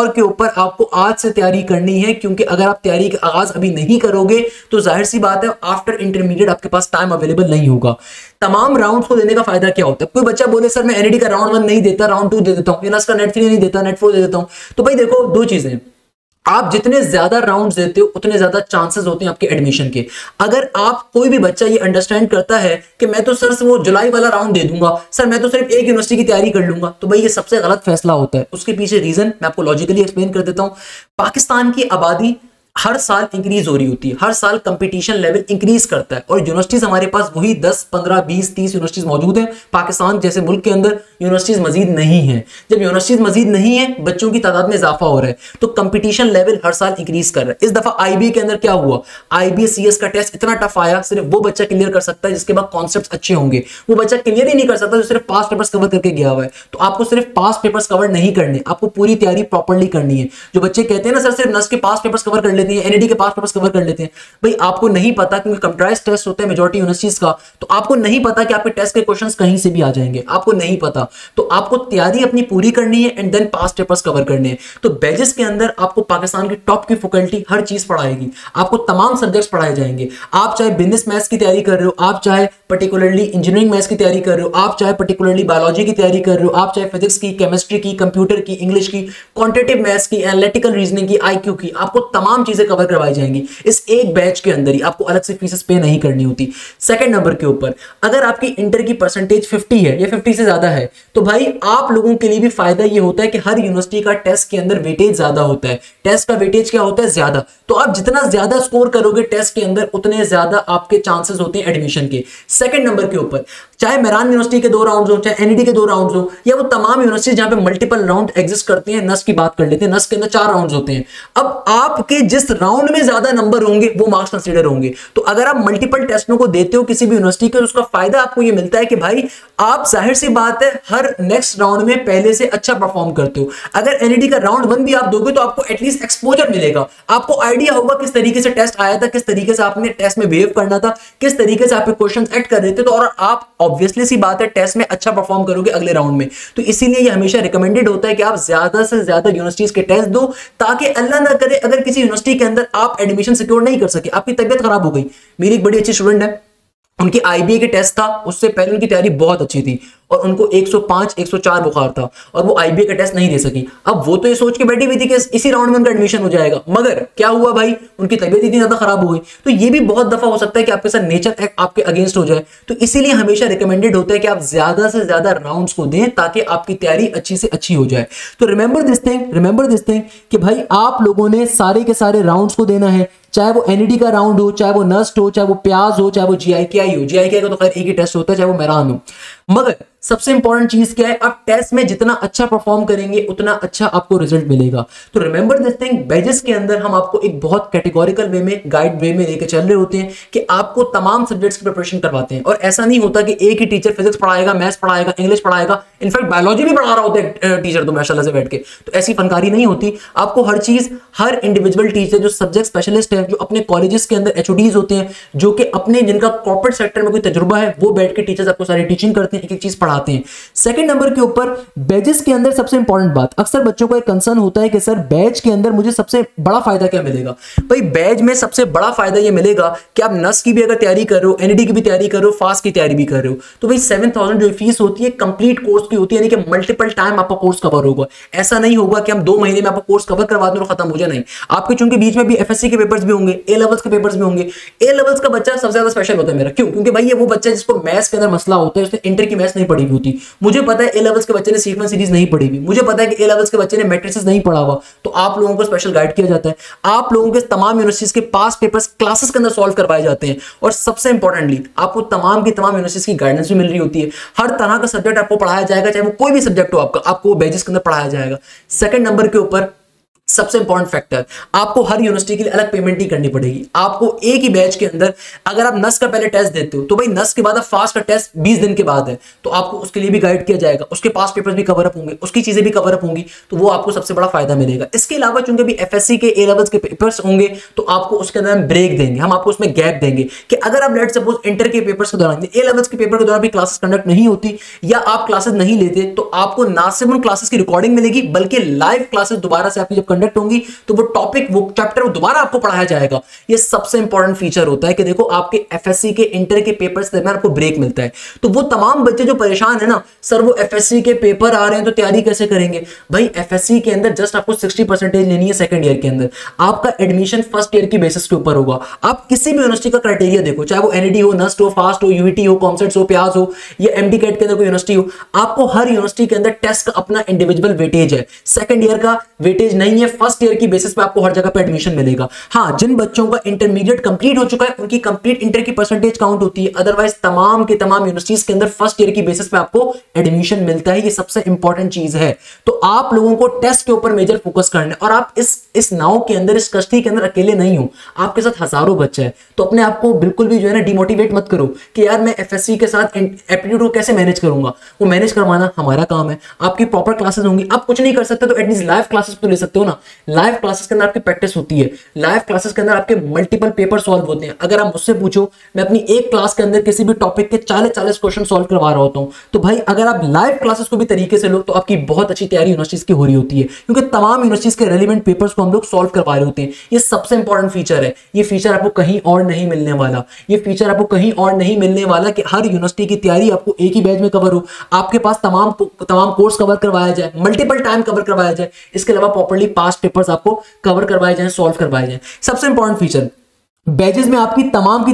A: के ऊपर आपको आज से तैयारी करनी है, क्योंकि अगर आप तैयारी का आगाज अभी नहीं करोगे करोगे तो जाहिर सी बात है आफ्टर इंटरमीडिएट आपके पास टाइम अवेलेबल नहीं होगा। तमाम राउंड्स को देने का फायदा क्या होता है? कोई बच्चा बोले सर मैं एनईडी का राउंड 1 नहीं देता, राउंड 2 दे देता हूं, इनस का नेट 3 नहीं देता, नेट 4 दे देता हूं। तो भाई देखो दो चीजें, आप जितने ज्यादा राउंड्स देते हो उतने ज्यादा चांसेस होते हैं आपके एडमिशन के। अगर आप कोई भी बच्चा ये अंडरस्टैंड करता है कि मैं तो सर वो जुलाई वाला राउंड दे दूंगा, सर मैं तो सिर्फ एक यूनिवर्सिटी की तैयारी कर लूंगा, तो भाई ये सबसे गलत फैसला होता है। उसके पीछे रीजन मैं आपको लॉजिकली एक्सप्लेन कर देता हूं। पाकिस्तान की आबादी हर साल इंक्रीज हो रही होती है, हर साल कंपटीशन लेवल इंक्रीज करता है और यूनिवर्सिटीज हमारे पास वही 10, 15, 20, 30 यूनिवर्सिटीज मौजूद हैं। पाकिस्तान जैसे मुल्क के अंदर यूनिवर्सिटीज मजीद नहीं है। जब यूनिवर्सिटीज मजीद नहीं है, बच्चों की तादाद में इजाफा हो रहा है, तो कंपटीशन लेवल हर साल इंक्रीज कर रहा है। इस दफा आईबीए के अंदर क्या हुआ, आईबीएस का टेस्ट इतना टफ आया, सिर्फ वो बच्चा क्लियर कर सकता है जिसके बाद कॉन्सेप्ट अच्छे होंगे। वो बच्चा क्लियर ही नहीं कर सकता जो सिर्फ पास पेपर्स कवर करके गया हुआ है। तो आपको सिर्फ पास पेपर्स कवर नहीं करने, आपको पूरी तैयारी प्रॉपर्ली करनी है। जो बच्चे कहते हैं ना सर सिर्फ नस के पास पेपर्स कवर कर लेते हैं, एनईडी के पास पेपर्स कवर कर लेते हैं, भाई आपको नहीं पता, क्योंकि कंप्यूटराइज्ड टेस्ट होता है मेजॉरिटी यूनिवर्सिटीज का, तो आपको नहीं पता कि आपके टेस्ट के क्वेश्चंस कहीं से भी आ जाएंगे, आपको नहीं पता। तो आपको तैयारी अपनी पूरी करनी है and then past papers cover करने हैं। तो बैचेस के अंदर आपको पाकिस्तान की टॉप की फैकल्टी हर चीज पढ़ाएगी, आपको तमाम सब्जेक्ट्स पढ़ाए जाएंगे। आप चाहे बिजनेस मैथ्स की तैयारी कर रहे हो, आप चाहे पर्टिकुलरली इंजीनियरिंग मैथ्स की तैयारी कर रहे हो, आप चाहे पर्टिकुलरली बायोलॉजी की तैयारी कर रहे हो, आप चाहे फिजिक्स की, केमिस्ट्री की, कंप्यूटर की, इंग्लिश की, क्वांटिटेटिव मैथ्स की, एनालिटिकल रीजनिंग की, आईक्यू की, आपको तमाम चीजें कवर करवाई जाएंगी इस एक बैच के अंदर ही। आपको अलग से फीसेस पे नहीं करनी होती। सेकंड नंबर के ऊपर, अगर आपकी इंटर की परसेंटेज 50 है या 50 से ज्यादा है, तो भाई आप लोगों के लिए भी फायदा ये होता है कि हर यूनिवर्सिटी का टेस्ट के अंदर वेटेज ज्यादा होता है। टेस्ट का वेटेज क्या होता है? ज्यादा। तो आप जितना ज्यादा स्कोर करोगे टेस्ट के अंदर, उतने ज्यादा आपके चांसेस होते हैं एडमिशन के। सेकंड नंबर के ऊपर, चाहे मेरान यूनिवर्सिटी के 2 राउंड्स हो, चाहे एनईडी के 2 राउंड्स हो, या वो तमाम यूनिवर्सिटी जहां पे मल्टीपल राउंड एग्जिस्ट करते हैं, नस की बात कर लेते हैं, नस के अंदर 4 राउंड्स होते हैं। अब आपके जिस राउंड में ज्यादा नंबर होंगे वो मार्क्स कंसीडर होंगे। तो अगर आप मल्टीपल टेस्टों को देते हो किसी भी यूनिवर्सिटी के, तो उसका फायदा आपको ये मिलता है कि भाई आप जाहिर सी बात है हर नेक्स्ट राउंड में पहले से अच्छा परफॉर्म करते हो। अगर एनईडी का राउंड 1 भी आप दोगे तो आपको एटलीस्ट एक्सपोजर मिलेगा, आपको आइडिया होगा किस तरीके से टेस्ट आया था, किस तरीके से आपने टेस्ट में बिहेव करना था, किस तरीके से आपके क्वेश्चन ऐड कर रहे थे। तो और आप ऑब्वियसली सी बात है टेस्ट में अच्छा परफॉर्म करोगे अगले राउंड में। तो इसीलिए ये हमेशा रिकमेंडेड होता है कि आप ज्यादा से ज्यादा यूनिवर्सिटीज के टेस्ट दो, ताकि अल्लाह ना करे अगर किसी यूनिवर्सिटी के अंदर आप एडमिशन सिक्योर नहीं कर सके, आपकी तबियत खराब हो गई। मेरी एक बड़ी अच्छी स्टूडेंट है, उनकी आईबीए के टेस्ट था, उससे पहले उनकी तैयारी बहुत अच्छी थी और उनको 105, 104 बुखार था और वो आईबीए का टेस्ट नहीं दे सकी। अब वो तो ये सोच के बैठी हुई थी कि इसी राउंड में उनका एडमिशन हो जाएगा, मगर क्या हुआ भाई, उनकी तबीयत इतनी ज्यादा खराब हो गई। तो ये भी बहुत दफा हो सकता है कि आपके साथ नेचर एक्ट आपके अगेंस्ट हो जाए। तो इसीलिए हमेशा रिकमेंडेड होता है कि आप ज्यादा से ज्यादा राउंड्स को दें ताकि आपकी तैयारी अच्छी से अच्छी हो जाए। तो रिमेंबर दिस थिंग कि भाई आप लोगों ने सारे के सारे राउंड्स को देना है, चाहे वो एनईडी का राउंड हो, चाहे वो नस्ट हो, चाहे वो प्याज हो, चाहे वो जीआईकेआई हो। जीआईकेआई का तो खैर एक ही टेस्ट होता है, चाहे वो मेरान हो। मगर सबसे इंपॉर्टेंट चीज क्या है, आप टेस्ट में जितना अच्छा परफॉर्म करेंगे उतना अच्छा आपको रिजल्ट मिलेगा। तो रिमेंबर दिस थिंग, बैचेस के अंदर हम आपको एक बहुत कैटेगोरिकल वे में, गाइड वे में लेके चल रहे होते हैं कि आपको तमाम सब्जेक्ट्स की प्रिपरेशन करवाते हैं। और ऐसा नहीं होता कि एक ही टीचर फिजिक्स पढ़ाएगा, मैथ्स पढ़ाएगा, इंग्लिश पढ़ाएगा, इनफैक्ट बायोलॉजी भी पढ़ा रहा होता है टीचर तो माशाल्लाह से बैठ के। तो ऐसी फनकारी नहीं होती। आपको हर चीज, हर इंडिविजुअल टीचर जो सब्जेक्ट स्पेशलिस्ट है, जो अपने कॉलेजेस के अंदर एचओडीज होते हैं, जो कि अपने जिनका कॉर्पोरेट सेक्टर में कोई तजुर्बा है, वो बैठ के टीचर्स आपको सारी टीचिंग करते हैं, एक एक चीज पढ़ाते हैं। सेकंड नंबर के ऊपर, बैचेस के अंदर सबसे इंपॉर्टेंट बात, अक्सर बच्चों को एक कंसर्न होता है कि सर बैच के अंदर मुझे सबसे बड़ा फायदा क्या मिलेगा। भाई बैच में सबसे बड़ा फायदा ये मिलेगा कि आप नस की भी अगर तैयारी कर रहे हो, एनईडी की भी तैयारी कर रहे हो, फास्ट की तैयारी भी कर रहे हो, तो भाई 7000 जो फीस होती है कंप्लीट कोर्स की होती है, यानी कि मल्टीपल टाइम आपका कोर्स कवर होगा। ऐसा नहीं होगा कि हम 2 महीने में आपका कोर्स कवर करवा दें और खत्म हो जाए, नहीं। आपके चूंकि बीच में भी एफएससी के पेपर्स भी होंगे, ए लेवल्स के पेपर्स भी होंगे। ए लेवल्स का बच्चा सबसे ज्यादा स्पेशल होता है मेरा, क्यों? क्योंकि भाई ये वो बच्चा जिसको मैथ्स के अंदर मसला होता है, उसने इंटर की मैथ्स नहीं पढ़ी हुई होती। मुझे पता है ए लेवल्स के बच्चे ने सीक्वेंस सीरीज नहीं पढ़ी हुई, मुझे पता है कि ए लेवल्स के बच्चे ने मैट्रिसेस नहीं पढ़ा हुआ, तो आप लोगों को स्पेशल गाइड किया जाता है। आप लोगों के तमाम यूनिवर्सिटीज के पास पेपर्स क्लासेस के अंदर सॉल्व करवाए जाते हैं और सबसे इंपॉर्टेंटली आपको तमाम की तमाम यूनिवर्सिटीज की गाइडेंस भी मिल रही होती है। हर तरह का सब्जेक्ट आपको पढ़ाया जाएगा, चाहे वो कोई भी सब्जेक्ट हो आपका, आपको बैचेस के अंदर पढ़ाया जाएगा। सेकंड नंबर के ऊपर सबसे इंपॉर्टेंट फैक्टर, आपको हर यूनिवर्सिटी के लिए अलग पेमेंट नहीं करनी पड़ेगी। आपको एक ही बैच के अंदर, अगर आप नस का पहले टेस्ट देते हो तो भाई नस के बाद फास्ट का टेस्ट 20 दिन के बाद है, तो आपको उसके लिए भी गाइड किया जाएगा, उसके पास पेपर्स भी कवर अप होंगे, उसकी चीजें भी कवर अप होंगी, तो वो आपको सबसे बड़ा फायदा मिलेगा। इसके अलावा चूंकि भी एफएससी के ए लेवल्स के पेपर्स होंगे, तो आपको उसके अंदर हम ब्रेक देंगे, हम आपको उसमें गैप देंगे कि अगर आप लेट सपोज इंटर के पेपर्स के दौरान, ए लेवल्स के पेपर के दौरान भी क्लासेस कंडक्ट नहीं होती या आप क्लासेस नहीं लेते, तो आपको ना सिर्फ उन क्लासेस की रिकॉर्डिंग मिलेगी, बल्कि लाइव क्लासेस दोबारा से आपकी जब कंडक्ट होंगी तो वो टॉपिक, वो चैप्टर दोबारा आपको पढ़ाया जाएगा। ये सबसे इंपॉर्टेंट फीचर होता है कि देखो आपके एफएससी के इंटर के पेपर्स दरमियान आपको ब्रेक मिलता है। तो वो तमाम बच्चे जो परेशान है ना, सर वो एफएससी के पेपर आ रहे हैं तो तैयारी कैसे करेंगे? भाई एफएससी के अंदर जस्ट आपको 60% लेनी है सेकंड ईयर के अंदर। आपका एडमिशन फर्स्ट ईयर की बेसिस के ऊपर होगा। आप किसी भी यूनिवर्सिटी का क्राइटेरिया देखो, चाहे वो एनईडी हो, नस्ट हो, फास्ट हो, यूईटी हो, कॉमसेट्स हो, प्याज हो, या एमडी कैट के अंदर कोई यूनिवर्सिटी हो, आपको हर यूनिवर्सिटी के अंदर टेस्ट का अपना इंडिविजुअल वेटेज है। सेकंड ईयर का वेटेज नहीं है, फर्स्ट ईयर की बेसिस पे आपको हर जगह पे एडमिशन मिलेगा। हाँ, जिन बच्चों का इंटरमीडिएट कंप्लीट हो चुका है उनकी कंप्लीट इंटर की परसेंटेज काउंट होती है, अदरवाइज तमाम के तमाम यूनिवर्सिटीज के अंदर फर्स्ट ईयर की बेसिस पे आपको एडमिशन मिलता है। ये सबसे इंपॉर्टेंट चीज है। तो आप लोगों को टेस्ट के ऊपर मेजर फोकस करना है। और आप इस नाव के अंदर, इस कश्ती के अंदर अकेले नहीं हो, आपके साथ हजारों बच्चे हैं। तो अपने आप को बिल्कुल भी जो है ना डिमोटिवेट मत करो कि यार मैं एफएससी के साथ एप्टीट्यूड को कैसे मैनेज करूंगा। वो मैनेज करवाना हमारा काम है। आपकी प्रॉपर क्लासेस होंगी। आप कुछ नहीं कर सकते तो एटलीस्ट लाइव क्लासेस तो ले सकते हो ना। लाइव क्लासेस के अंदर आपकी प्रैक्टिस होती है। लाइव क्लासेस के अंदर आपके मल्टीपल पेपर सॉल्व होते हैं। अगर आप मुझसे पूछो, मैं अपनी एक क्लास के अंदर किसी भी टॉपिक के 40 क्वेश्चन सॉल्व करवा रहा होता हूं। तो भाई अगर आप लाइव क्लासेस को भी तरीके से लो तो आपकी बहुत अच्छी तैयारी यूनिवर्सिटीज की हो रही होती है, क्योंकि तमाम यूनिवर्सिटीज के रेलेवेंट पेपर्स को हम लोग सॉल्व करवा रहे होते हैं। ये सबसे इंपॉर्टेंट फीचर है। ये फीचर आपको कहीं और नहीं मिलने वाला। ये फीचर आपको कहीं और नहीं मिलने वाला कि हर यूनिवर्सिटी की तैयारी आपको एक ही बैच में कवर हो, आपके पास तमाम कोर्स कवर करवाया जाए, मल्टीपल टाइम कवर करवाया जाए, इसके अलावा प्रॉपर्ली पास्ट पेपर्स आपको कवर करवाए जाए, सॉल्व करवाए जाए। सबसे इंपॉर्टेंट फीचर, बैचेस में आपकी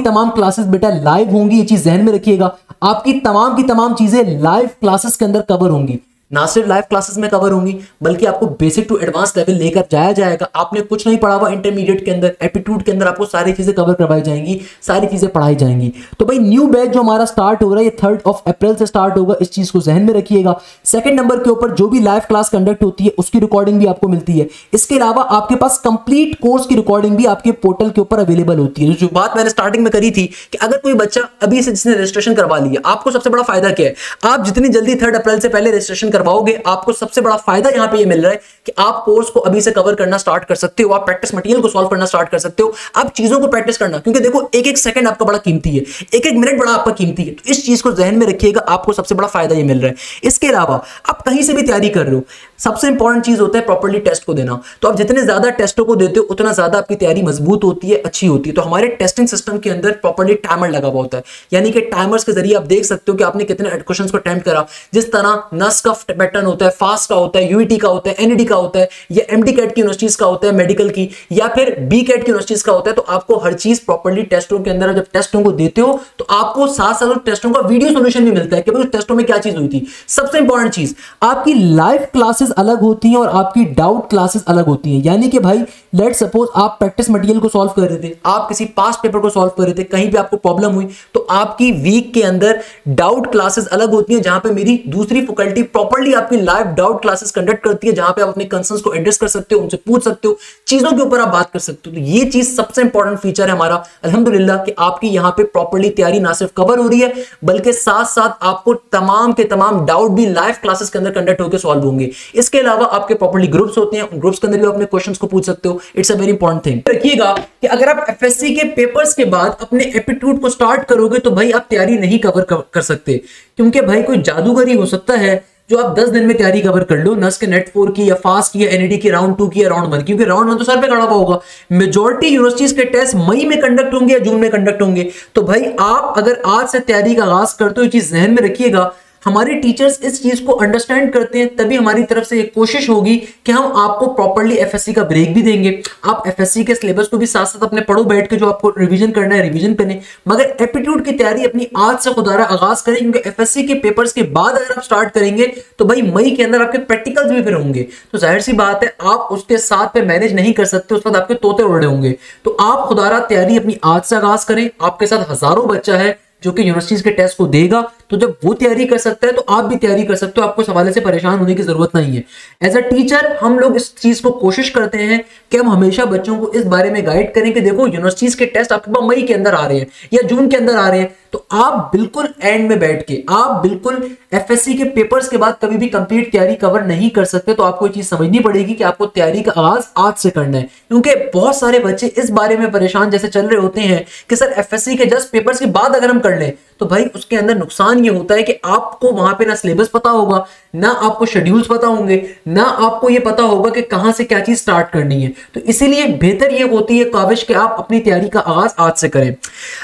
A: तमाम क्लासेस बेटा लाइव होंगी। ये चीज ध्यान में रखिएगा। आपकी तमाम चीजें लाइव क्लासेस के अंदर कवर होंगी। ना सिर्फ लाइव क्लासेस में कवर होंगी बल्कि आपको बेसिक टू एडवांस लेवल लेकर जाया जाएगा। आपने कुछ नहीं पढ़ा हुआ इंटरमीडिएट के अंदर, एप्टीट्यूड के अंदर आपको सारी चीजें कवर करवाई जाएंगी, सारी चीजें पढ़ाई जाएंगी। तो भाई न्यू बैच जो हमारा स्टार्ट हो रहा है ये 3 अप्रैल से स्टार्ट होगा। इस चीज को ज़हन में रखिएगा। सेकंड नंबर के ऊपर जो भी लाइव क्लास कंडक्ट होती है उसकी रिकॉर्डिंग भी आपको मिलती है। इसके अलावा आपके पास कंप्लीट कोर्स की रिकॉर्डिंग भी आपके पोर्टल के ऊपर अवेलेबल होती है। जो बात मैंने स्टार्टिंग में करी थी कि अगर कोई बच्चा अभी से जिसने रजिस्ट्रेशन करवा लिया, आपको सबसे बड़ा फायदा क्या है? आप जितनी जल्दी 3 अप्रैल से पहले रजिस्ट्रेशन करवाओगे, आपको सबसे बड़ा फायदा यहां पे ये मिल रहा है कि आप कोर्स को अभी से कवर करना स्टार्ट कर सकते हो। आप प्रैक्टिस मटेरियल को सॉल्व करना स्टार्ट कर सकते हो। आप चीजों को प्रैक्टिस करना, क्योंकि देखो एक एक सेकंड आपका बड़ा कीमती है, एक एक मिनट बड़ा आपका कीमती है। तो इस चीज को ध्यान में रखिएगा। आपको सबसे बड़ा फायदा ये मिल रहा है। इसके अलावा आप कहीं से भी तैयारी कर रहे हो, सबसे इंपॉर्टेंट चीज होता है प्रॉपर्ली टेस्ट को देना। तो आप जितने ज्यादा टेस्टों को देते हो उतना ज्यादा आपकी तैयारी मजबूत होती है, अच्छी होती है। तो हमारे टेस्टिंग सिस्टम के अंदर प्रॉपर्ली टाइमर लगा हुआ होता है, यानी कि टाइमर्स के जरिए आप देख सकते हो कि आपने कितने क्वेश्चंस को अटेम्प्ट करा। जिस तरह नस का पैटर्न होता है, फास्ट का होता है, यूईटी का होता है, एनईडी का होता है, या एमडी कैट की यूनिवर्सिटीज का होता है मेडिकल की, या फिर बी कैट की यूनिवर्सिटीज का होता है। तो आपको हर चीज प्रॉपर्ली टेस्टों के अंदर, जब टेस्टों को देते हो तो आपको साथ साथ टेस्टों का वीडियो सोल्यूशन भी मिलता है कि भाई टेस्टों में क्या चीज हुई थी। सबसे इंपॉर्टेंट चीज, आपकी लाइव क्लासेस अलग होती हैं और आपकी डाउट क्लासेस अलग होती हैं। यानी कि भाई लेट सपोज आप प्रैक्टिस मटेरियल को सॉल्व कर रहे थे, आप किसी पास्ट पेपर को सॉल्व कर रहे थे, कहीं पे आपको प्रॉब्लम हुई तो आपकी वीक के अंदर डाउट क्लासेस अलग होती हैं, जहां पे मेरी दूसरी फैकल्टी प्रॉपर्ली आपकी लाइव डाउट क्लासेस कंडक्ट करती है, जहां पे आप अपने कंसर्न्स को एड्रेस कर सकते हो, उनसे पूछ सकते हो, चीजों के ऊपर आप बात कर सकते हो। तो ये चीज सबसे इंपॉर्टेंट फीचर है हमारा अल्हम्दुलिल्लाह कि आपकी यहां पे प्रॉपर्ली तैयारी ना सिर्फ कवर हो रही है बल्कि साथ साथ आपको तमाम के तमाम डाउट भी लाइव क्लासेस के अंदर कंडक्ट होकर सॉल्व होंगे। इसके अलावा आपके प्रॉपर्ली ग्रुप्स होते हैं, उन ग्रुप्स के अंदर भी अपने क्वेश्चंस को पूछ सकते हो। It's a very important thing. रखिएगा कि अगर आप एफएससी के पेपर्स के बाद अपने एप्टीट्यूड को स्टार्ट करोगे तो भाई आप तैयारी नहीं कवर कर सकते, क्योंकि भाई कोई जादूगर ही हो सकता है जो आप 10 दिन में तैयारी कवर कर लो, नस के नेट 4 की या फास्ट की या एनईडी की राउंड 2 की या राउंड 1, क्योंकि राउंड 1 तो सर पे खड़ा हुआ होगा। मेजॉरिटी यूनिवर्सिटीज के टेस्ट मई में कंडक्ट होंगे या जून में कंडक्ट होंगे। तो भाई आप अगर आज से तैयारी का आगाज करते हो, ये चीज ध्यान में रखिएगा। हमारे टीचर्स इस चीज को अंडरस्टैंड करते हैं, तभी हमारी तरफ से एक कोशिश होगी कि हम आपको प्रॉपर्ली एफएससी का ब्रेक भी देंगे। आप एफएससी के सिलेबस को भी साथ साथ अपने पढ़ो बैठ के, जो आपको रिवीजन करना है रिवीजन करें, मगर एप्टीट्यूड की तैयारी अपनी आज से खुदारा आगाज करें, क्योंकि एफएससी के पेपर्स के बाद अगर आप स्टार्ट करेंगे तो भाई मई के अंदर आपके प्रैक्टिकल्स भी फिर होंगे। तो जाहिर सी बात है आप उसके साथ पे मैनेज नहीं कर सकते, उस वक्त आपके तोते उड़े होंगे। तो आप खुदारा तैयारी अपनी आज से आगाज करें। आपके साथ हजारों बच्चा है जो कि यूनिवर्सिटीज के टेस्ट को देगा, तो जब वो तैयारी कर सकता है तो आप भी तैयारी कर सकते हो। आपको इस हवाले से परेशान होने की जरूरत नहीं है। एज अ टीचर हम लोग इस चीज को कोशिश करते हैं कि हम हमेशा बच्चों को इस बारे में गाइड करें कि देखो यूनिवर्सिटीज के टेस्ट आपके पास मई के अंदर आ रहे हैं या जून के अंदर आ रहे हैं, तो आप बिल्कुल एंड में बैठ के, आप बिल्कुल एफएससी के पेपर्स के बाद कभी भी कंप्लीट तैयारी कवर नहीं कर सकते। तो आपको ये चीज समझनी पड़ेगी कि आपको तैयारी का आगाज आज से करना है, क्योंकि बहुत सारे बच्चे इस बारे में परेशान जैसे चल रहे होते हैं कि सर एफएससी के जस्ट पेपर्स के बाद अगर हम कर लें तो भाई उसके अंदर नुकसान ये होता है कि आपको वहां पे ना सिलेबस पता होगा, ना आपको शेड्यूल्स पता होंगे, ना आपको ये पता होगा कि कहां से क्या चीज स्टार्ट करनी है। तो इसीलिए बेहतर ये होती है काविश कि आप अपनी तैयारी का आगाज आज से करें।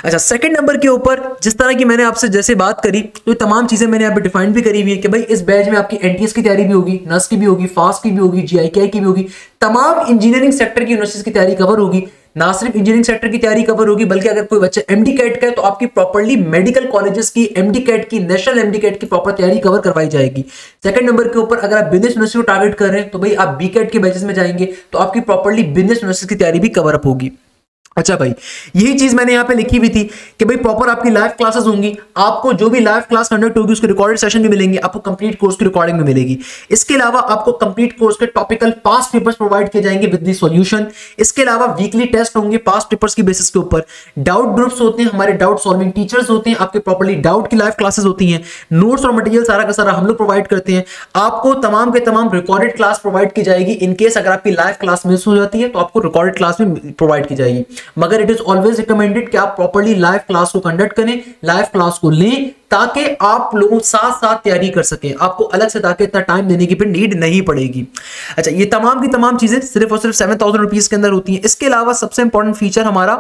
A: अच्छा, सेकंड नंबर के ऊपर जिस तरह की मैंने आपसे जैसे बात करी, तो तमाम चीजें मैंने यहाँ पे डिफाइन भी करी हुई है कि भाई इस बैच में आपकी एनटीएस की तैयारी भी होगी, नर्स की भी होगी, फास्ट की भी होगी, जीआईकेआई की भी होगी, तमाम इंजीनियरिंग सेक्टर की यूनिवर्सिटीज की तैयारी कवर होगी। ना सिर्फ इंजीनियरिंग सेक्टर की तैयारी कवर होगी, बल्कि अगर कोई बच्चा एमडी कैट का है तो आपकी प्रॉपर्ली मेडिकल कॉलेजेस की एमडी कैट की, नेशनल एमडी कैट की प्रॉपर तैयारी कवर करवाई जाएगी। सेकंड नंबर के ऊपर अगर आप बिजनेस यूनिवर्सिटी को टारगेट कर रहे हैं तो भाई आप बी कैट के बैचेस में जाएंगे तो आपकी प्रॉपर्ली बिजनेस यूनिवर्सिटी की तैयारी भी कवर अप होगी। अच्छा भाई, यही चीज मैंने यहाँ पे लिखी हुई थी कि भाई प्रॉपर आपकी लाइव क्लासेस होंगी, आपको जो भी लाइव क्लास कंडक्ट होगी उसके रिकॉर्डेड सेशन भी मिलेंगे, आपको कंप्लीट कोर्स की रिकॉर्डिंग भी मिलेगी। इसके अलावा आपको कंप्लीट कोर्स के टॉपिकल पास्ट पेपर्स प्रोवाइड किए जाएंगे विद द सॉल्यूशन। इसके अलावा वीकली टेस्ट होंगे पास्ट पेपर्स की बेसिस के ऊपर। डाउट ग्रुप्स होते हैं, हमारे डाउट सॉल्विंग टीचर्स होते हैं, आपके प्रॉपर्ली डाउट की लाइव क्लासेस होती हैं। नोट्स और मटेरियल सारा का सारा हम लोग प्रोवाइड करते हैं। आपको तमाम के तमाम रिकॉर्डेड क्लास प्रोवाइड की जाएगी। इनकेस अगर आपकी लाइव क्लास मिस हो जाती है तो आपको रिकॉर्डेड क्लास भी प्रोवाइड की जाएगी, मगर इट इज ऑलवेज रिकमेंडेड कि आप प्रॉपर्ली लाइव क्लास को कंडक्ट करें, लाइव क्लास को लें, ताकि आप लोगों साथ साथ तैयारी कर सकें। आपको अलग से ताकि इतना टाइम देने की फिर नीड नहीं पड़ेगी। अच्छा, ये तमाम की तमाम चीजें सिर्फ और सिर्फ 7000 रुपीज के अंदर होती हैं। इसके अलावा सबसे इंपॉर्टेंट फीचर हमारा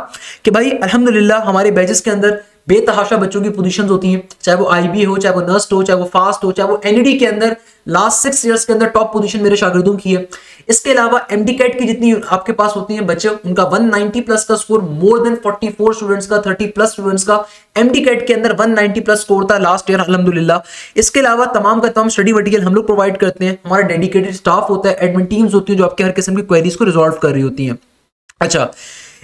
A: कि भाई अल्हम्दुलिल्लाह हमारे बैचेस के अंदर बेतहाशा बच्चों की पोजीशंस होती हैं, चाहे वो आईबी हो, चाहे वो नर्स हो, चाहे वो फास्ट हो, चाहे वो एनईडी के अंदर लास्ट 6 इयर्स के अंदर टॉप पोजीशन मेरे शागिर्दों की है। इसके अलावा एमडी कैट की जितनी आपके पास होती हैं बच्चे, उनका 190 प्लस का स्कोर, मोर देन 44 स्टूडेंट्स का, 30 प्लस स्टूडेंट्स का एमडी कैट के अंदर 190 प्लस स्कोर था लास्ट ईयर अल्हम्दुलिल्लाह। इसके अलावा तमाम का तमाम स्टडी मटेरियल हम लोग प्रोवाइड करते हैं। हमारा डेडिकेटेड स्टाफ होता है, एडमिन टीम्स होती है जो आपके हर किस्म की क्वेरीज को रिजॉल्व कर रही होती हैं। अच्छा,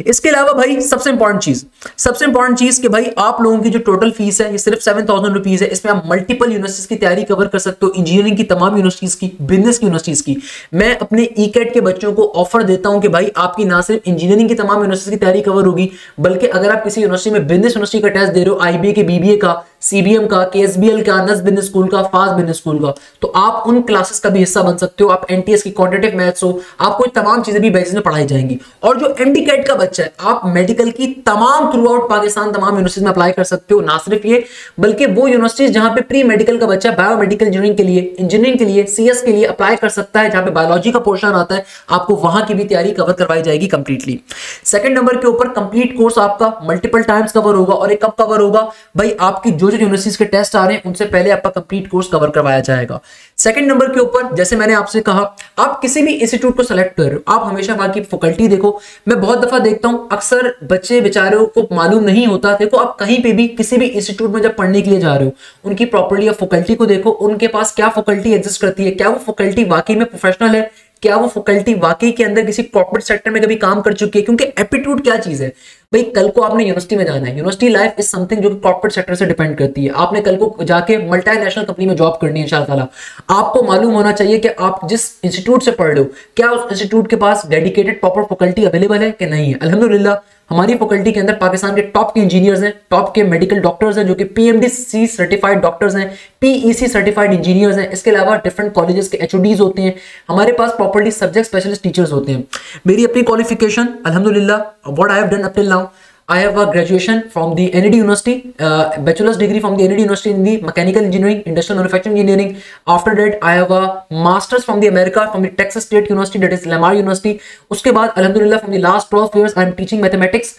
A: इसके अलावा भाई सबसे इंपॉर्टेंट चीज कि भाई आप लोगों की जो टोटल फीस है ये सिर्फ 7000 रुपीज है। इसमें आप मल्टीपल यूनिवर्सिटीज की तैयारी कवर कर सकते हो, इंजीनियरिंग की तमाम यूनिवर्सिटीज की, बिजनेस की यूनिवर्सिटीज की। मैं अपने ई कैट के बच्चों को ऑफर देता हूं कि भाई आपकी ना सिर्फ इंजीनियरिंग की तमाम यूनिवर्सिटीज की तैयारी कवर होगी, बल्कि अगर आप किसी यूनिवर्सिटी में बिजनेस यूनिवर्सिटी का टेस्ट दे रहे हो, आईबीए के, बीबीए का, सीबीएम का, केएसबीएल का, नस बिजनेस स्कूल का, फास्ट बिजनेस स्कूल का, तो आप उन क्लासेस का भी हिस्सा बन सकते हो। आप एनटीएस की क्वांटिटेटिव मैथ्स हो, आपको तमाम चीजें भी बैचेस में पढ़ाई जाएंगी। और जो एमडी कैट का बच्चा है, आप मेडिकल की तमाम थ्रू आउट पाकिस्तान तमाम यूनिवर्सिटीज में अप्लाई कर सकते हो। ना सिर्फ ये, बल्कि वो यूनिवर्सिटीज जहां पे प्री मेडिकल का बच्चा बायोमेडिकल इंजीनियरिंग के लिए, सीएस के लिए अप्लाई कर सकता है, जहां पे बायोलॉजी का पोर्शन आता है, आपको वहां की भी तैयारी कवर करवाई जाएगी कंप्लीटली। सेकंड नंबर के ऊपर कंप्लीट कोर्स आपका मल्टीपल टाइम्स कवर होगा। और एक कब कवर होगा भाई, आपकी जो जो यूनिवर्सिटीज के टेस्ट आ रहे हैं उनसे पहले आपका कंप्लीट कोर्स कवर करवाया जाएगा। सेकंड नंबर के ऊपर जैसे मैंने आपसे कहा, आप किसी भी इंस्टीट्यूट को सेलेक्ट कर रहे हो, आप हमेशा वहां की फैकल्टी देखो। मैं बहुत दफा देखता हूं, अक्सर बच्चे बेचारों को मालूम नहीं होता। देखो, आप कहीं पे भी किसी भी इंस्टीट्यूट में जब पढ़ने के लिए जा रहे हो, उनकी प्रॉपर्ली ऑफ फैकल्टी को देखो, उनके पास क्या फैकल्टी एग्जिस्ट करती है, क्या वो फैकल्टी वाकई में प्रोफेशनल है, क्या वो फैकल्टी वाकई के अंदर किसी कॉर्पोरेट सेक्टर में कभी काम कर चुकी है। क्योंकि एप्टीट्यूड क्या चीज है भाई, कल को आपने यूनिवर्सिटी में जाना है, यूनिवर्सिटी लाइफ इज समथिंग जो कि कॉर्पोरेट सेक्टर से डिपेंड करती है। आपने कल को जाके मल्टीनेशनल कंपनी में जॉब करनी है इंशाअल्लाह। आपको मालूम होना चाहिए कि आप जिस इंस्टीट्यूट से पढ़ रहे हो, क्या उस इंस्टीट्यूट के पास डेडिकेटेड प्रॉपर फैकल्टी अवेलेबल है कि नहीं है। अल्हम्दुलिल्लाह हमारी फैकल्टी के अंदर पाकिस्तान के टॉप के इंजीनियर्स हैं, टॉप के मेडिकल डॉक्टर्स हैं, जो कि पीएमडीसी सर्टिफाइड डॉक्टर्स हैं, पीईसी सर्टिफाइड इंजीनियर्स हैं। इसके अलावा डिफरेंट कॉलेजेस के एचओडीज होते हैं। हमारे पास प्रॉपर्ली सब्जेक्ट स्पेशलिस्ट टीचर्स होते हैं। मेरी अपनी क्वालिफिकेशन अल्हम्दुलिल्लाह, what I have done up till now, I have a graduation from the NED University, bachelor's degree from the NED University in the Mechanical Engineering, Industrial Manufacturing Engineering. After that, I have a master's from the America, from the Texas State University, that is Lamar University. उसके बाद अल्हम्दुलिल्लाह from the last 12 years I am teaching mathematics.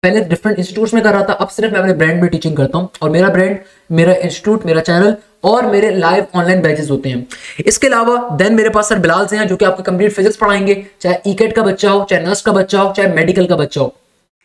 A: पहले different institutes में कर रहा था, अब सिर्फ मैं अपने ब्रांड में टीचिंग करता हूँ। और मेरा ब्रांड, मेरा इंस्टीट्यूट, मेरा चैनल और मेरे लाइव ऑनलाइन बैचेस होते हैं। इसके अलावा देन मेरे पास सर बिलाल से हैं, जो कि आपको कंप्लीट फिजिक्स पढ़ाएंगे, चाहे ईकेट का बच्चा हो, चाहे नर्स का बच्चा हो, चाहे मेडिकल का बच्चा हो,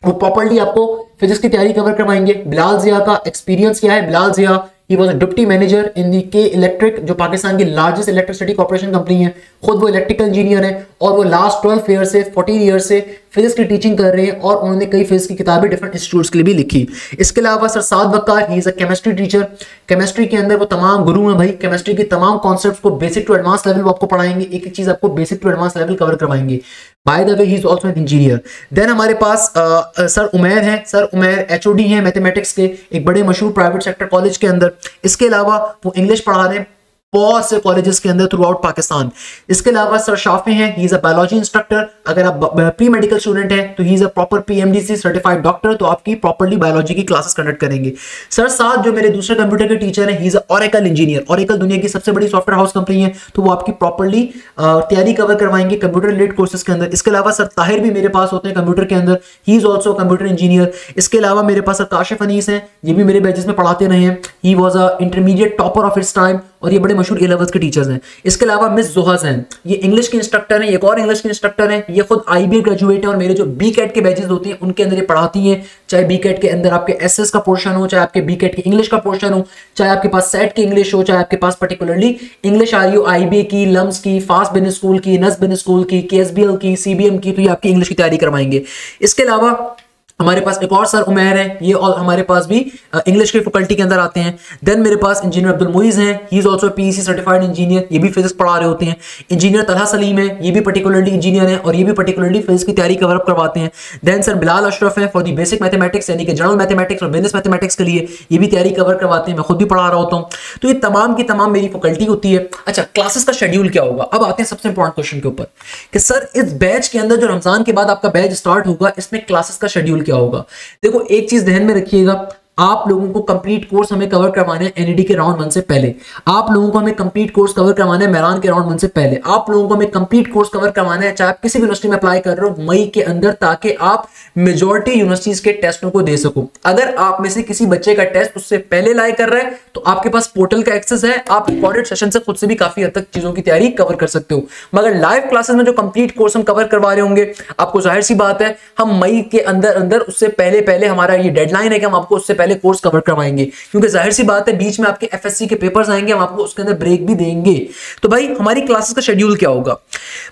A: वो प्रॉपर्ली आपको फिजिक्स की तैयारी कवर करवाएंगे। बिलाल जिया का एक्सपीरियंस क्या है, Bilal Zia he was a deputy manager in the K electric, जो पाकिस्तान की लार्जेस्ट इलेक्ट्रिसिटी कॉर्पोरेशन कंपनी है। खुद वो इलेक्ट्रिकल इंजीनियर है और वो लास्ट 12 ईयर से 14 ईयर से फिजिक्स की टीचिंग कर रहे हैं और उन्होंने कई फिजिक्स की किताबें डिफरेंट इंस्टीट्यूट्स के लिए भी लिखी। इसके अलावा sir Saad Bakkar, he is a chemistry teacher. Chemistry के अंदर वो तमाम गुरु हैं भाई, केमिस्ट्री की तमाम कॉन्सेप्ट्स को बेसिक टू एडवांस लेवल वो आपको पढ़ाएंगे, एक एक चीज आपको basic to advance level cover करवाएंगे। By the way he is also an engineer. Then हमारे पास सर उमैर हैं, सर उमैर एचओडी हैं मैथमेटिक्स के एक बड़े मशहूर प्राइवेट सेक्टर कॉलेज के अंदर। इसके अलावा वो इंग्लिश पढ़ा रहे हैं बहुत से कॉलेजेस के अंदर थ्रू आउट पाकिस्तान। इसके अलावा सर शाफी हैं, ही इज अ बायोलॉजी इंस्ट्रक्टर। अगर आप प्री मेडिकल स्टूडेंट हैं तो ही is a proper PMDC certified doctor, तो आपकी प्रॉपर्ली बायोलॉजी की क्लासेस कंडक्ट करेंगे। सर साथ जो मेरे दूसरे कंप्यूटर के टीचर हैं, ही is a oracle engineer. Oracle दुनिया की सबसे बड़ी सॉफ्टवेयर हाउस कंपनी है, तो वो आपकी प्रॉपर्ली तैयारी कवर करवाएंगे कंप्यूटर रिलेटेड कोर्सेज के अंदर। इसके अलावा सर ताहिर भी मेरे पास होते हैं कंप्यूटर के अंदर, he is also computer engineer. इसके अलावा मेरे पास सर काशिफ अनीस हैं, ये भी मेरे बैचेस में पढ़ाते रहे हैं। He was a intermediate topper of its time और ये बड़े मशहूर ए लेवल्स के टीचर्स हैं। इसके अलावा मिस जोहस हैं, ये इंग्लिश के इंस्ट्रक्टर हैं, एक और इंग्लिश के इंस्ट्रक्टर हैं। ये खुद आईबी ग्रेजुएट हैं और मेरे जो बी कैट के बैचेस होते हैं उनके अंदर ये पढ़ाती हैं। चाहे बी कैट के अंदर आपके एसएस का पोर्शन हो, चाहे आपके बी कैट के इंग्लिश का पोर्शन हो, चाहे आपके पास सेट की इंग्लिश हो, चाहे आपके पास पर्टिकुलरली इंग्लिश आ रही हो आईबी की, लम्स की, फास्ट बिजनेस स्कूल की, नस बिजनेस स्कूल की, केएसबीएल की, सीबीएम की, तो ये आपकी इंग्लिश की तैयारी करवाएंगे। इसके अलावा हमारे पास एक और सर उमैर है, ये और हमारे पास भी इंग्लिश की फैकल्टी के अंदर आते हैं। देन मेरे पास इंजीनियर अब्दुल मुइज हैं, ही is also PEC certified engineer, ये भी फिजिक्स पढ़ा रहे होते हैं। इंजीनियर तलहा सलीम है, ये भी पर्टिकुलरली इंजीनियर हैं और ये भी पर्टिकुलरली फिजिक्स की तैयारी कवर अप करवाते हैं। देन सर बिलाल अशरफ है फॉर द बेसिक मैथमेटिक्स, यानी कि जनरल मैथमेटिक्स और बिजनेस मैथमेटिक्स के लिए ये भी तैयारी कवर करवाते हैं, मैं खुद भी पढ़ा रहा होता हूँ। तो ये तमाम की तमाम मेरी फैकल्टी होती है। अच्छा, क्लासेस का शेड्यूल क्या होगा? अब आते हैं सबसे इंपॉर्टेंट क्वेश्चन के ऊपर कि सर इस बैच के अंदर जो रमजान के बाद आपका बैच स्टार्ट होगा, इसमें क्लासेस का शेड्यूल क्या होगा? देखो, एक चीज ध्यान में रखिएगा, आप लोगों को कंप्लीट कोर्स हमें कवर करवाना है एनईडी के राउंड 1 से पहले। आप लोगों को हमें कंप्लीट कोर्स कवर करवाना है मेरान के राउंड 1 से पहले। आप लोगों को हमें कंप्लीट कोर्स कवर करवाना है, चाहे आप किसी भी यूनिवर्सिटी में अप्लाई कर रहे हो, मई के अंदर, ताकि आप मेजॉरिटी यूनिवर्सिटीज के टेस्टों को दे सको। अगर आप में से किसी बच्चे का टेस्ट उससे पहले लाए कर रहा है तो आपके पास पोर्टल का एक्सेस है, आप रिकॉर्डेड सेशन से खुद से भी काफी हद तक चीजों की तैयारी कवर कर सकते हो। मगर लाइव क्लासेस में जो कंप्लीट कोर्स हम कवर करवा रहे होंगे, आपको जाहिर सी बात है हम मई के अंदर अंदर उससे पहले पहले हमारा ये डेडलाइन है कि हम आपको उससे पहले कोर्स कवर करवाएंगे, क्योंकि जाहिर सी बात है बीच में आपके एफएससी के पेपर्स आएंगे, हम आपको उसके अंदर ब्रेक भी देंगे। तो भाई हमारी क्लासेस का शेड्यूल क्या होगा?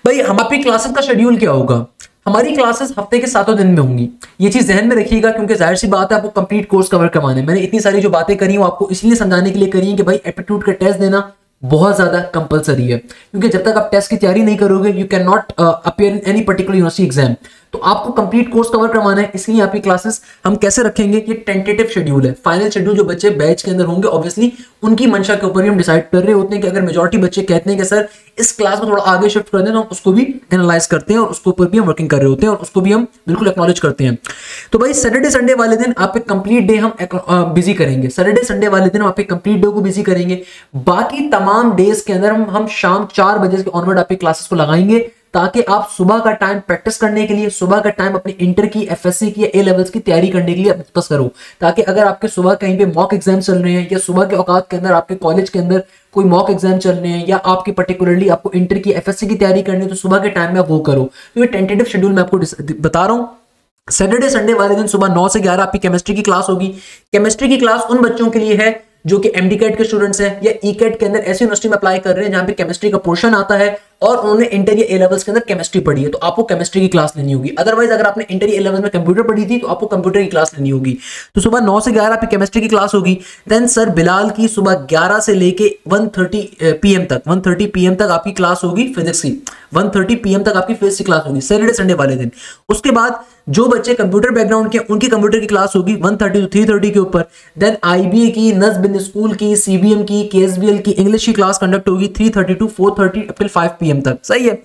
A: भाई हमारी क्लासेस का शेड्यूल क्या होगा? हमारी क्लासेस हफ्ते के 7 दिन में होंगी, ये चीज ध्यान में रखिएगा, क्योंकि जाहिर सी बात है आपको कंप्लीट कोर्स कवर करवाने। मैंने इतनी सारी जो बातें करी वो आपको इसलिए समझाने के लिए करी है कि भाई एप्टीट्यूड का टेस्ट देना बहुत ज्यादा कंपलसरी है, क्योंकि जब तक आप टेस्ट की तैयारी नहीं करोगे you can not appear in any particular university exam. तो आपको कंप्लीट कोर्स कवर करवाना है, इसलिए आपकी क्लासेस हम कैसे रखेंगे? ये टेंटेटिव शेड्यूल है। फाइनल शेड्यूल जो बच्चे बैच के अंदर होंगे ऑब्वियसली उनकी मंशा के ऊपर ही हम डिसाइड कर रहे होते हैं कि अगर मेजॉरिटी बच्चे कहते हैं कि सर इस क्लास में थोड़ा आगे शिफ्ट कर दें, तो हम उसको भी एनालाइज करते हैं और उसके ऊपर भी हम वर्किंग कर रहे होते हैं और उसको भी हम बिल्कुल एक्नॉलेज करते हैं। तो भाई सैटरडे संडे वाले दिन आप एक कंप्लीट डे हम बिजी करेंगे। सैटरडे संडे वाले दिन हम आपके कंप्लीट डे को बिजी करेंगे। बाकी तमाम डेज के अंदर हम शाम 4 बजे के ऑनवर्ड आपकी क्लासेस को लगाएंगे, ताकि आप सुबह का टाइम प्रैक्टिस करने के लिए, सुबह का टाइम अपनी इंटर की, एफएससी की या ए लेवल्स की तैयारी करने के लिए बस करो, ताकि अगर आपके सुबह कहीं पे मॉक एग्जाम चल रहे हैं या सुबह के औकात के अंदर आपके कॉलेज के अंदर कोई मॉक एग्जाम चल रहे हैं या आपकी पर्टिकुलरली आपको इंटर की, एफएससी की तैयारी करनी है, तो सुबह के टाइम में आप वो करो। तो ये टेंटेटिव शेड्यूल मैं आपको बता रहा हूं। सैटरडे संडे वाले दिन सुबह 9 से 11 आपकी केमिस्ट्री की क्लास होगी। केमिस्ट्री की क्लास उन बच्चों के लिए है जो कि एमडी कैट के स्टूडेंट्स हैं या ई कैट के अंदर ऐसी यूनिवर्सिटी में अप्लाई कर रहे हैं जहां पे केमिस्ट्री का पोर्शन आता है और उन्होंने इंटर या ए लेवल्स के अंदर केमिस्ट्री पढ़ी है, तो आपको केमिस्ट्री की क्लास लेनी होगी। अदरवाइज अगर आपने इंटर या ए लेवल्स में कंप्यूटर पढ़ी थी तो आपको कंप्यूटर की क्लास लेनी होगी। तो सुबह 9 से 11 आपकी केमिस्ट्री की क्लास होगी। देन सर बिलाल की सुबह 11 से लेके 1:30 PM तक 1:30 PM तक आपकी क्लास होगी फिजिक्स की। 1:30 PM तक आपकी फिजिक्स की क्लास होगी सैटरडे संडे वाले दिन। उसके बाद जो बच्चे कंप्यूटर बैकग्राउंड के उनकी कंप्यूटर की क्लास होगी 1:30 to 3:30 के ऊपर। देन आईबीए की, नस बिजनेस स्कूल की, सीबीएम की, केएसबीएल की इंग्लिश की क्लास कंडक्ट होगी 3:30 to 4:30 अप्रैल 5 PM तक। सही है।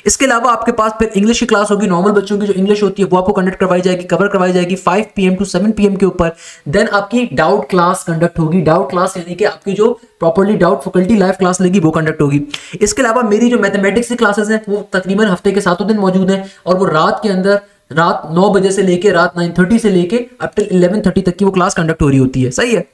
A: इसके अलावा आपके पास फिर इंग्लिश की क्लास होगी, नॉर्मल बच्चों की जो इंग्लिश होती है वो आपको कंडक्ट करवाई जाएगी, कवर करवाई जाएगी 5 PM to 7 PM के ऊपर। देन आपकी डाउट क्लास कंडक्ट होगी। डाउट क्लास यानी कि आपकी जो properly doubt faculty live class लेगी वो कंडक्ट होगी। इसके अलावा मेरी जो मैथमेटिक्स की क्लासेस हैं वो तकरीबन हफ्ते के 7 दिन मौजूद हैं और वो रात के अंदर रात 9 बजे से लेके रात 9:30 से लेके अप टिल 11:30 तक की वो क्लास कंडक्ट हो रही होती है। सही है।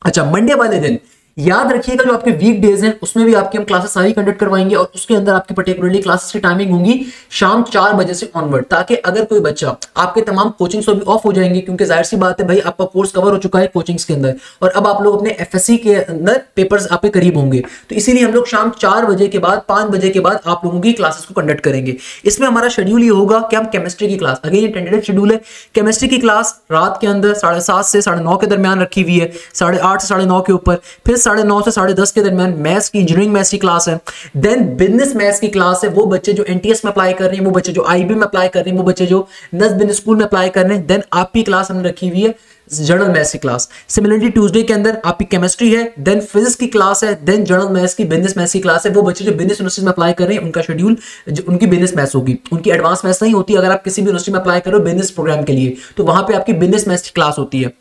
A: अच्छा, मंडे वाले दिन याद रखिएगा जो आपके वीक डेज हैं उसमें भी आपकी हम क्लासेस सारी कंडक्ट करवाएंगे और उसके अंदर आपकी पर्टिकुलरली क्लासेस की टाइमिंग होंगी शाम 4 बजे से ऑनवर्ड, ताकि अगर कोई बच्चा आपके तमाम कोचिंग्स भी ऑफ हो जाएंगे, क्योंकि जाहिर सी बात है भाई आपका कोर्स कवर हो चुका है कोचिंग्स के अंदर और अब आप लोग अपने एफएससी के अंदर पेपर्स आपके करीब होंगे, तो इसीलिए हम लोग शाम 4 बजे के बाद 5 बजे के बाद आप लोगों की क्लासेस को कंडक्ट करेंगे। इसमें हमारा शेड्यूल ये होगा कि हम केमिस्ट्री की क्लास, अगेन ये टेंटेटिव शेड्यूल है, केमिस्ट्री की क्लास रात के अंदर 7:30 से 9:30 के दरमियान रखी हुई है, 8:30 से 9:30 के ऊपर। फिर 9:30 से 10:30 के दरमियान मैथ्स की, इंजीनियरिंग मैथ्स की क्लास है। देन बिजनेस मैथ्स की क्लास है, वो बच्चे जो एनटीएस में अप्लाई कर रहे हैं, वो बच्चे जो आईबी में अप्लाई कर रहे हैं, वो बच्चे जो नस बिजनेस स्कूल में अप्लाई कर रहे हैं। देन आपकी क्लास हमने रखी हुई है जनरल मैथ्स की क्लास। सिमिलरली ट्यूसडे के अंदर आपकी केमिस्ट्री है, देन फिजिक्स की क्लास है, देन जनरल मैथ्स की बिजनेस मैथ्स की क्लास है। वो बच्चे जो बिजनेस यूनिवर्सिटी में अप्लाई कर रहे हैं उनका शेड्यूल उनकी बिजनेस मैथ्स होगी, उनकी एडवांस मैथ्स नहीं होती। अगर आप किसी भी यूनिवर्सिटी में अप्लाई करो बिजनेस प्रोग्राम के लिए तो वहां पे आपकी बिजनेस मैथ्स की क्लास होती है।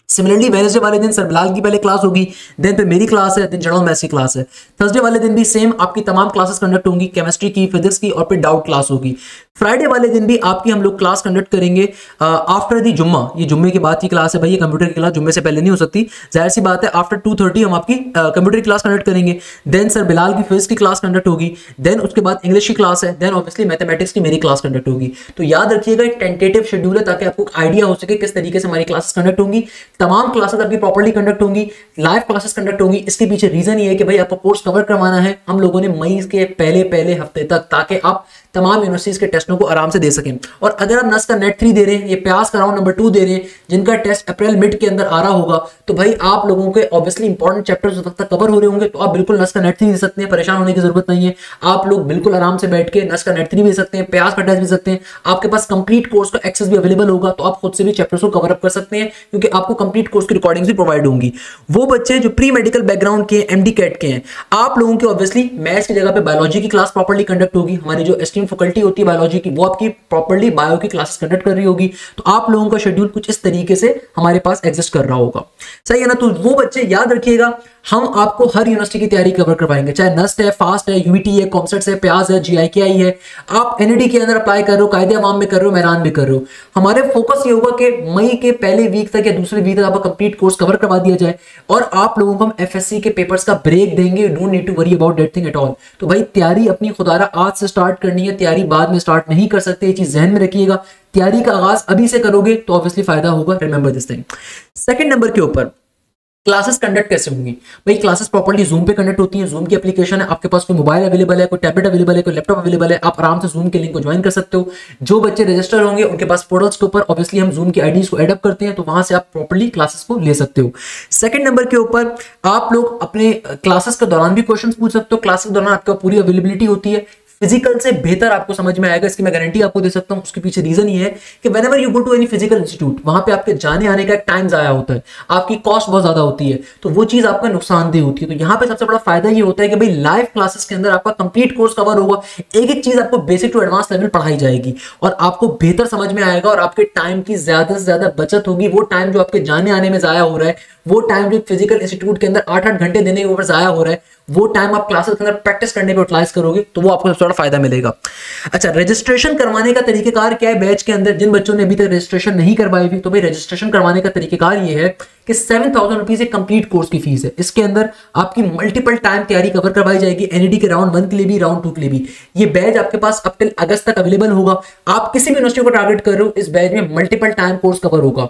A: सिमिलरली वेडनेसडे वाले दिन सर बिलाल की पहले क्लास होगी, देन फिर मेरी क्लास है, देन जनरल मैथ्स की क्लास है। थर्सडे वाले दिन भी सेम आपकी तमाम क्लासेस कंडक्ट होंगी, केमिस्ट्री की, फिजिक्स की और फिर डाउट क्लास होगी। फ्राइडे वाले दिन भी आपकी हम लोग क्लास कंडक्ट करेंगे आफ्टर दी जुम्मा। ये जुम्मे के बाद की क्लास है भाई, ये कंप्यूटर की क्लास जुम्मे से पहले नहीं हो सकती, जाहिर सी बात है। आफ्टर 2:30 हम आपकी कंप्यूटर की क्लास कंडक्ट करेंगे, देन सर बिलाल की फिजिक्स की क्लास कंडक्ट होगी, देन उसके बाद इंग्लिश की क्लास है, देन ऑब्वियसली मैथमेटिक्स की मेरी क्लास कंडक्ट होगी। तो याद रखिएगा एक टेंटेटिव शेड्यूल है ताकि आपको आइडिया हो सके किस तरीके से हमारी क्लासेस कंडक्ट होंगी। तमाम क्लासेस आपकी प्रॉपर्ली कंडक्ट होंगी, लाइव क्लासेस कंडक्ट होंगी। इसके पीछे रीजन ये है कि भाई आपको कोर्स कवर करवाना है हम लोगों ने मई के पहले हफ्ते तक, ताकि आप तमाम यूनिवर्सिटीज के टेस्टों को आराम से दे सकें। और अगर आप नस का नेट 3 दे रहे हैं, ये प्यास का राउंड नंबर 2 दे रहे हैं, जिनका टेस्ट अप्रैल मिड के अंदर आ रहा होगा, तो भाई आप लोगों के ऑब्वियसली इंपॉर्टेंट चैप्टर्स उस वक्त तक कवर हो रहे होंगे, तो आप बिल्कुल नस का नेट 3 दे सकते हैं, परेशान होने की जरूरत नहीं है। आप लोग बिल्कुल आराम से बैठ के नस का नेट 3 भी दे सकते हैं, प्यास का टेस्ट भी सकते हैं। आपके पास कंप्लीट कोर्स का एक्सेस भी अवेलेबल होगा, तो आप खुद से भी चैप्टर्स को कवर अप कर सकते हैं, क्योंकि आपको कंप्लीट कोर्स की रिकॉर्डिंग्स भी प्रोवाइड होंगी। वो बच्चे जो प्री मेडिकल बैकग्राउंड के, एमडी कैट के हैं, आप लोगों के ऑब्वियसली मैथ्स की जगह पे बायोलॉजी की क्लास प्रॉपर्ली कंडक्ट होगी। हमारी जो एस्टीम फैकल्टी होती है बायोलॉजी की, वो आपकी प्रॉपर्ली बायो की क्लासेस कंडक्ट कर रही होगी। तो आप लोगों का शेड्यूल कुछ इस तरीके से हमारे पास एग्जिस्ट कर रहा होगा, सही है ना। तो वो बच्चे याद रखिएगा, हम आपको हर यूनिवर्सिटी की तैयारी कवर करवाएंगे, चाहे नस्ट है, फास्ट है, यूईटी है, कॉमसेट्स है, प्याज है, जीआईकेआई है। आप एनईडी के अंदर अप्लाई कर रहे हो, कायदे अवाम में कर रहे हो, मैरान में कर रहे हो। हमारे फोकस ये होगा कि मई के पहले वीक तक या दूसरे वीक तक आपका कंप्लीट कोर्स कवर करवा दिया जाए, और आप लोगों को हम एफएससी के पेपर्स का ब्रेक देंगे। You don't need to worry about that thing at all. तो भाई तैयारी अपनी खुदारा आज से स्टार्ट करनी है, तैयारी बाद में स्टार्ट नहीं कर सकते, ये चीज जहन में रखिएगा। तैयारी का आगाज अभी से करोगे तो ऑब्वियसली फायदा होगा, remember this thing. Second number के ऊपर क्लासेस कंडक्ट कैसे होंगी भाई? क्लासेस प्रॉपर्ली जूम पे कंडक्ट होती हैं। जूम की एप्लीकेशन है, आपके पास कोई मोबाइल अवेलेबल है, कोई टैबलेट अवेलेबल है, कोई लैपटॉप अवेलेबल है, आप आराम से जूम के लिंक को ज्वाइन कर सकते हो। जो बच्चे रजिस्टर होंगे उनके पास पोर्टल्स के ऊपर ऑब्वियसली हम जूम की आईडीज को एडअप करते हैं, तो वहां से आप प्रॉपर्ली क्लासेस को ले सकते हो। सेकंड नंबर के ऊपर आप लोग अपने क्लासेस के दौरान भी क्वेश्चन पूछ सकते हो। क्लासेस के दौरान आपका पूरी अवेलेबिलिटी होती है, फिजिकल से बेहतर आपको समझ में आएगा, इसकी मैं गारंटी आपको दे सकता हूं। उसके पीछे रीजन ये है कि whenever you go to any physical institute, वहां पे आपके जाने आने का टाइम जाया होता है, आपकी कॉस्ट बहुत ज्यादा होती है, तो वो चीज आपका नुकसानदेह होती है। तो यहाँ पे सबसे बड़ा फायदा ये होता है कि भाई लाइव क्लासेस के अंदर आपका कंप्लीट कोर्स कवर होगा, एक एक चीज आपको बेसिक टू एडवांस लेवल पढ़ाई जाएगी और आपको बेहतर समझ में आएगा, और आपके टाइम की ज्यादा से ज्यादा बचत होगी। वो टाइम जो आपके जाने आने में जाया हो रहा है, वो टाइम जो फिजिकल इंस्टीट्यूट के अंदर 8-8 घंटे देने के ऊपर जाया हो रहा है, वो टाइम आप क्लासेस के अंदर प्रैक्टिस करने पे यूटिलाइज करोगे, तो वो आपको सबसे बड़ा फायदा मिलेगा। अच्छा, रजिस्ट्रेशन करवाने का तरीकेकार क्या है बैच के अंदर? जिन बच्चों ने अभी तक रजिस्ट्रेशन नहीं करवाई थी, तो भाई रजिस्ट्रेशन करवाने का तरीकेकार ये है कि 7,000 रुपीज एक कंप्लीट कोर्स की फीस है। इसके अंदर आपकी मल्टीपल टाइम तैयारी कवर करवाई जाएगी, एनईडी के राउंड 1 के लिए भी, राउंड 2 के लिए भी। ये बैच आपके पास अब टिल अगस्त तक अवेलेबल होगा। आप किसी भी यूनिवर्सिटी को टारगेट कर रहे हो, इस बैच में मल्टीपल टाइम कोर्स कवर होगा।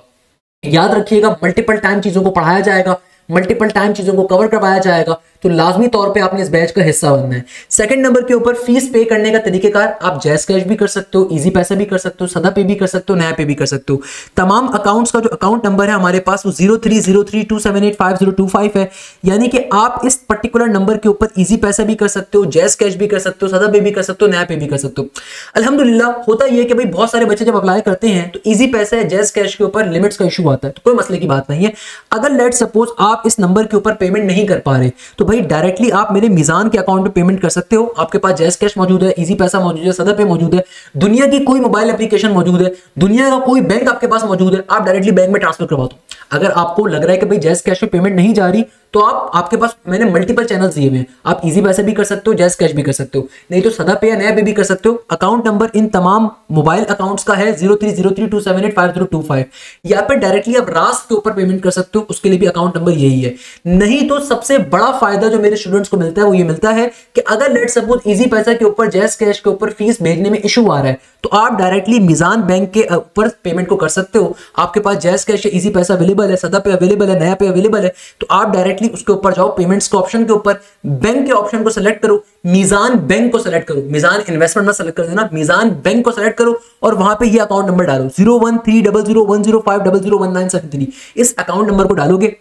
A: याद रखिएगा, मल्टीपल टाइम चीजों को पढ़ाया जाएगा, मल्टीपल टाइम चीजों को कवर करवाया जाएगा, तो लाजमी तौर पे आपने इस बैच का हिस्सा बनना है। सेकंड नंबर के ऊपर फीस पे करने का तरीकेकार, आप जैस कैश भी कर सकते हो, इजी पैसा भी कर सकते हो, सदा पे भी कर सकते हो, नया पे भी कर सकते हो। तमाम अकाउंट्स का जो अकाउंट नंबर है हमारे पास वो 030327850225 है, यानी कि आप इस पर्टिकुलर नंबर के ऊपर इजी पैसा भी कर सकते हो, जैस कैश भी कर सकते हो, सदा पे भी कर सकते हो, नया पे भी कर सकते हो। अल्हम्दुलिल्लाह होता यह है कि भाई बहुत सारे बच्चे जब अप्लाई करते हैं तो इजी पैसा है, जैस कैश के ऊपर लिमिट्स का इशू आता है, तो कोई मसले की बात नहीं है। अगर लेट सपोज आप इस नंबर के ऊपर पेमेंट नहीं कर पा रहे, तो भाई डायरेक्टली आप मेरे मीजान के अकाउंट पे पेमेंट कर सकते हो। आपके पास जैस कैश मौजूद है, इजी पैसा मौजूद है, सदा पे मौजूद है, दुनिया की कोई मोबाइल एप्लीकेशन मौजूद है, दुनिया का कोई बैंक आपके पास मौजूद है, आप डायरेक्टली बैंक में ट्रांसफर करवा दो। अगर आपको लग रहा है कि भाई जैस कैश पे पेमेंट नहीं जा रही, तो आपके पास मैंने मल्टीपल चैनल्स दिए हुए हैं, आप इजी पैसे भी कर सकते हो, जैस कैश भी कर सकते हो, नहीं तो सदा पे या नया पे भी कर सकते हो। अकाउंट नंबर इन तमाम मोबाइल अकाउंट्स का है 030327850225। यहाँ पर डायरेक्टली आप रास के ऊपर पेमेंट कर सकते हो, उसके लिए भी अकाउंट नंबर यही है। नहीं तो सबसे बड़ा फायदा जो मेरे स्टूडेंट्स को मिलता है वो ये मिलता है कि अगर लेट सपोज इजी पैसा के ऊपर, जैस कैश के ऊपर फीस भेजने में इशू आ रहा है, तो आप डायरेक्टली मीजान बैंक के ऊपर पेमेंट को कर सकते हो। आपके पास जैस कैश या इजी पैसा अवेलेबल है, सदा पे अवेलेबल है, नया पे अवेलेबल है, तो आप डायरेक्टली उसके ऊपर जाओ, पेमेंट्स के ऑप्शन के ऊपर बैंक के ऑप्शन को सेलेक्ट करो, मीजान बैंक को सेलेक्ट करो, मीजान इन्वेस्टमेंट में सेलेक्ट कर देना, मीजान बैंक को सेलेक्ट करो और वहां पे ये अकाउंट नंबर डालो 01300105001973। इस अकाउंट नंबर को डालोगे,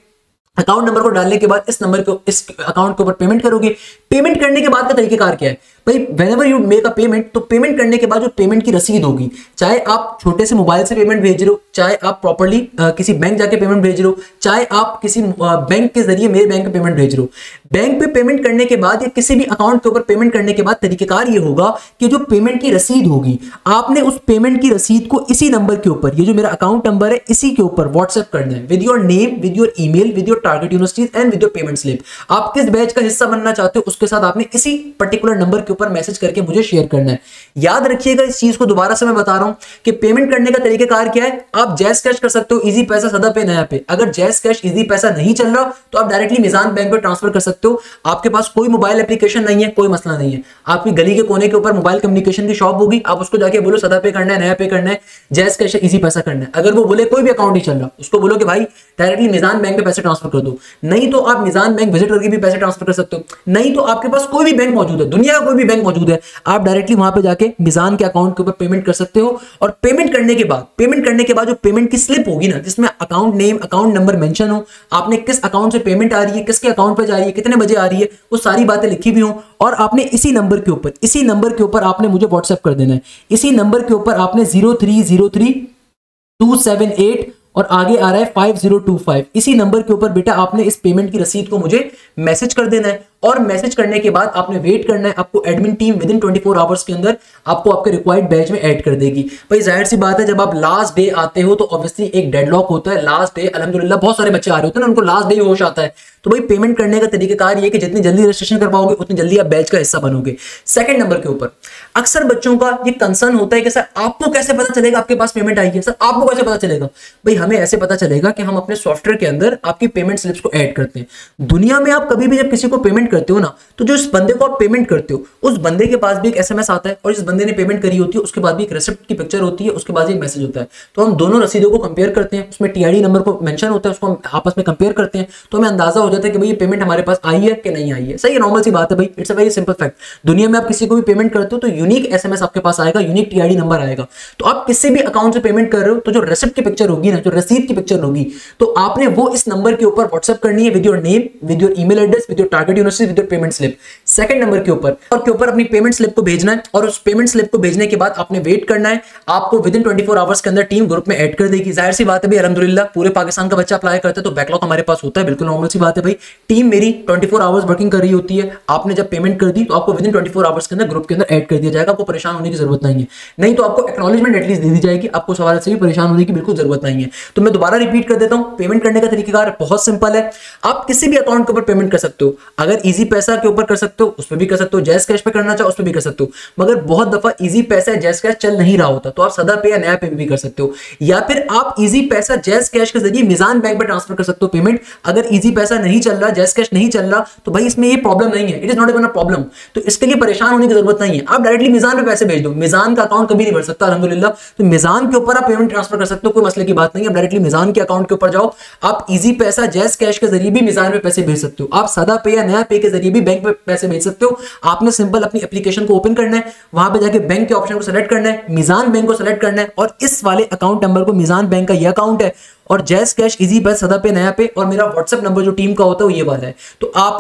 A: अकाउंट नंबर को डालने के बाद इस नंबर को, इस अकाउंट के ऊपर पेमेंट करोगे। पेमेंट करने के बाद का तरीकेकार क्या है भाई whenever you make a payment, तो पेमेंट करने के बाद जो पेमेंट की रसीद होगी, चाहे आप छोटे से मोबाइल से पेमेंट भेज रहे हो, चाहे आप प्रॉपर्ली किसी बैंक जाके पेमेंट भेज रहे हो, चाहे आप किसी बैंक के जरिए मेरे बैंक पे पेमेंट भेज रहे हो, बैंक पे पेमेंट करने के बाद या किसी भी अकाउंट के ऊपर पेमेंट करने के बाद तरीकेकार ये होगा कि जो पेमेंट की रसीद होगी, आपने उस पेमेंट की रसीद को इसी नंबर के ऊपर, ये जो मेरा अकाउंट नंबर है इसी के ऊपर व्हाट्सएप करना है with your name, with your email, with your target universities and with your payment slip. आप किस बैच का हिस्सा बनना चाहते हो उसके साथ आपने इसी पर्टिकुलर नंबर के ऊपर मैसेज करके मुझे शेयर करना है। याद रखिएगा इस चीज को, दोबारा से मैं बता रहा हूं कि पेमेंट करने का तरीकेकार क्या है। आप जैस कैश कर सकते हो, इजी पैसा, सदा पे, नया पे। अगर जैस कैश इजी पैसा नहीं चल रहा तो आप डायरेक्टली मिजान बैंक पे ट्रांसफर कर सकते हो। आपके पास कोई मोबाइल एप्लीकेशन नहीं है, कोई मसला नहीं है, आपकी गली के कोने के ऊपर मोबाइल कम्युनिकेशन की शॉप होगी, आप उसको जाके बोलो सदा पे करना है, नया पे करना है, जैस कैश इजी पैसा करना है। अगर वो बोले कोई भी अकाउंट नहीं चल रहा, उसको बोलो कि भाई डायरेक्टली मिजान बैंक पे पैसे ट्रांसफर कर दो। नहीं तो आप मिजान बैंक विजिट करके भी पैसे ट्रांसफर कर सकते हो। नहीं तो आपके पास कोई भी बैंक मौजूद है, दुनिया का कोई भी बैंक मौजूद है, आप डायरेक्टली वहां पे जाके मिजान के अकाउंट के ऊपर पेमेंट कर सकते हो। और पेमेंट करने के बाद जो पेमेंट की स्लिप होगी ना, जिसमें account name, account number mention हो, आपने किस अकाउंट से पेमेंट आ रही है, किसके अकाउंट पे जा रही है, कितने बजे आ रही है, वो सारी बातें लिखी भी हो, और आपने इसी नंबर के ऊपर आपने मुझे व्हाट्सएप कर देना है। इसी नंबर के ऊपर आपने 0303278 और आगे आ रहा है 5025, इसी नंबर के ऊपर बेटा आपने इस पेमेंट की रसीद को मुझे मैसेज कर देना है। और मैसेज करने के बाद आपने वेट करना है, आपको admin team with in 24 hours के अंदर आपको आपके रिक्वायर्ड बैच में ऐड कर देगी। भाई जाहिर सी बात है, जब आप लास्ट डे आते हो तो ऑब्वियसली एक डेडलॉक होता है। लास्ट डे अल्हम्दुलिल्लाह बहुत सारे बच्चे आ रहे होते हैं ना, उनको लास्ट डे ही होश आता है। तो भाई पेमेंट करने का तरीकेकार ये कि जितनी जल्दी रजिस्ट्रेशन कर पाओगे उतनी जल्दी आप बैच का हिस्सा बनोगे। सेकंड नंबर के ऊपर अक्सर बच्चों का ये कंसर्न होता है कि सर आपको कैसे पता चलेगा आपके पास पेमेंट आई है, सर आपको कैसे पता चलेगा। भाई हमें ऐसे पता चलेगा कि हम अपने सॉफ्टवेयर के अंदर आपकी पेमेंट स्लिप्स को ऐड करते हैं। दुनिया में आप कभी भी जब किसी को पेमेंट करते हो ना, तो जो इस बंदे को आप पेमेंट करते हो उस बंदे के पास भी एक एसएमएस आता है, और जिस बंदे ने पेमेंट करी होती है उसके बाद भी एक रेसिप्ट की पिक्चर होती है, उसके बाद एक मैसेज होता है। तो हम दोनों रसीदों को कंपेयर करते हैं, उसमें टीआईडी नंबर को मेंशन होता है, उसको हम आपस में कंपेयर करते हैं, तो हमें अंदाजा हो जाता है कि भाई ये पेमेंट हमारे पास आई है कि नहीं आई है। सही है, नॉर्मल सी बात है भाई, it's a very simple fact. दुनिया में आप किसी को भी पेमेंट करते हो तो यूनिक एसएमएस आपके पास आएगा, यूनिक टीआईडी नंबर आएगा। तो आप किसी भी अकाउंट से पेमेंट कर रहे हो तो जो रेसिप्ट की पिक्चर होगी ना, जो रसीद की पिक्चर होगी, तो आपने वो इस नंबर के ऊपर व्हाट्सएप करनी है with your name, with your email address, with your target university, with your payment slip. Second number के ऊपर अपनी पेमेंट स्लिप को भेजना है, और उस पेमेंट स्लिप को भेजने के बाद आपने वेट करना है। आपको विद इन 24 आवर्स के अंदर टीम ग्रुप में ऐड कर देगी। जाहिर सी बात है भाई, अल्हम्दुलिल्लाह पूरे पाकिस्तान का बच्चा अप्लाई करता है तो बैकलॉग हमारे पास होता है, बिल्कुल नॉर्मल सी बात है भाई। टीम मेरी 24 आवर्स वर्किंग कर रही होती है। आपने जब पेमेंट कर दी तो आपको विद इन 24 आवर्स के अंदर ग्रुप के अंदर ऐड कर दिया जाएगा। आपको परेशान होने की जरूरत नहीं है, नहीं तो आपको एक्नॉलेजमेंट एटलीस्ट दे दी जाएगी। आपको सवाल से भी परेशान होने की बिल्कुल जरूरत नहीं है। तो मैं दोबारा रिपीट कर देता हूं, पेमेंट करने का तरीकेकार बहुत सिंपल है। आप किसी भी अकाउंट के ऊपर पेमेंट कर सकते हो। अगर इजी पैसा के ऊपर कर सकते हो उस पर भी कर सकते हो, जैस कैश पे करना चाहो उस पर भी कर सकते हो। मगर बहुत दफा इजी पैसा जैस कैश चल नहीं रहा होता, तो आप सदा पे या नया पे भी कर सकते हो, या फिर आप इजी पैसा जैस कैश के जरिए मिजान बैंक में ट्रांसफर कर सकते हो पेमेंट। अगर इजी पैसा नहीं चल रहा, जैस कैश नहीं चल रहा, तो भाई इसमें ये प्रॉब्लम नहीं है, it is not even a problem. तो इसके लिए परेशान होने की जरूरत नहीं है, आप डायरेक्टली मिजान पे पैसे भेज दो। मिजान का अकाउंट कभी नहीं भर सकता अल्हम्दुलिल्लाह, तो मिजान के ऊपर आप पेमेंट ट्रांसफर कर सकते हो, कोई मसले की बात नहीं है। आप डायरेक्टली मिजान के अकाउंट के ऊपर जाओ, आप इजी पैसा जैस कैश के जरिए भी मिजान पे पैसे भेज सकते हो। आप सदा पे या नया पे के जरिए भी बैंक पे पैसे भेज सकते हो। आपने सिंपल अपनी एप्लीकेशन को ओपन करना है, वहां पे जाके बैंक के ऑप्शन को सेलेक्ट करना है, मिजान बैंक को सेलेक्ट करना है, और इस वाले अकाउंट नंबर को, मिजान बैंक का ये अकाउंट है, और जैस कैश इजी पैसा सदा पे नया पे, और मेरा व्हाट्सएप नंबर जो टीम का होता है वो ये वाला है। तो आप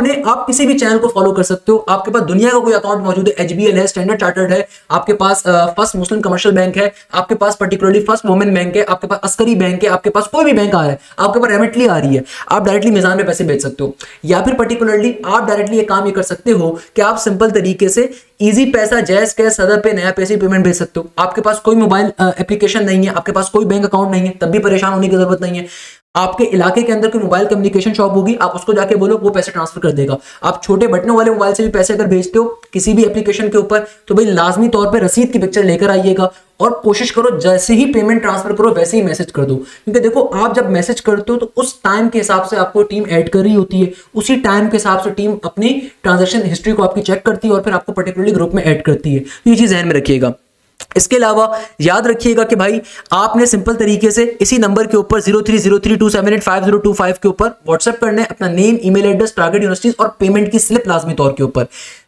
A: किसी भी चैनल को फॉलो कर सकते हो। आपके पास दुनिया का कोई अकाउंट मौजूद है, एचबीएल है, स्टैंडर्ड चार्टर्ड है, आपके पास फर्स्ट मुस्लिम कमर्शियल बैंक है, आपके पास पर्टिकुलरली फर्स्ट वुमेन बैंक है, आपके पास अस्करी बैंक है, आपके पास कोई भी बैंक आ रहा है, आपके पास रेमिटली आ रही है, आप डायरेक्टली मिजान में पैसे भेज सकते हो। या फिर पर्टिकुलरली आप डायरेक्टली एक काम ये कर सकते हो कि आप सिंपल तरीके से इजी पैसा जैस कैश सदा पे नया पैसे पेमेंट भेज सकते हो। आपके पास कोई मोबाइल एप्लीकेशन नहीं है, आपके पास कोई बैंक अकाउंट नहीं है, तब भी परेशान होने की जरूरत नहीं है। आपके इलाके के अंदर कोई मोबाइल कम्युनिकेशन शॉप होगी, आप उसको जाके बोलो, वो पैसे ट्रांसफर कर देगा। आप छोटे बटनों वाले मोबाइल से भी पैसे अगर भेजते हो किसी भी एप्लीकेशन के ऊपर, तो भाई लाजमी तौर पे रसीद की पिक्चर लेकर आइएगा, और कोशिश करो जैसे ही पेमेंट ट्रांसफर करो वैसे ही मैसेज कर दो। क्योंकि देखो आप जब मैसेज करते हो तो उस टाइम के हिसाब से आपको टीम ऐड कर रही होती है, उसी टाइम के हिसाब से टीम अपनी ट्रांजैक्शन हिस्ट्री को आपकी चेक करती है और फिर आपको पर्टिकुलरली ग्रुप में ऐड करती है। तो ये चीज ध्यान में रखिएगा। इसके अलावा याद रखिएगा कि भाई आपने सिंपल तरीके से इसी नंबर के ऊपर 030327855025 के ऊपर व्हाट्सएप करना है अपना name, email address, target universities और पेमेंट की स्लिप लाजमी तौर के ऊपर।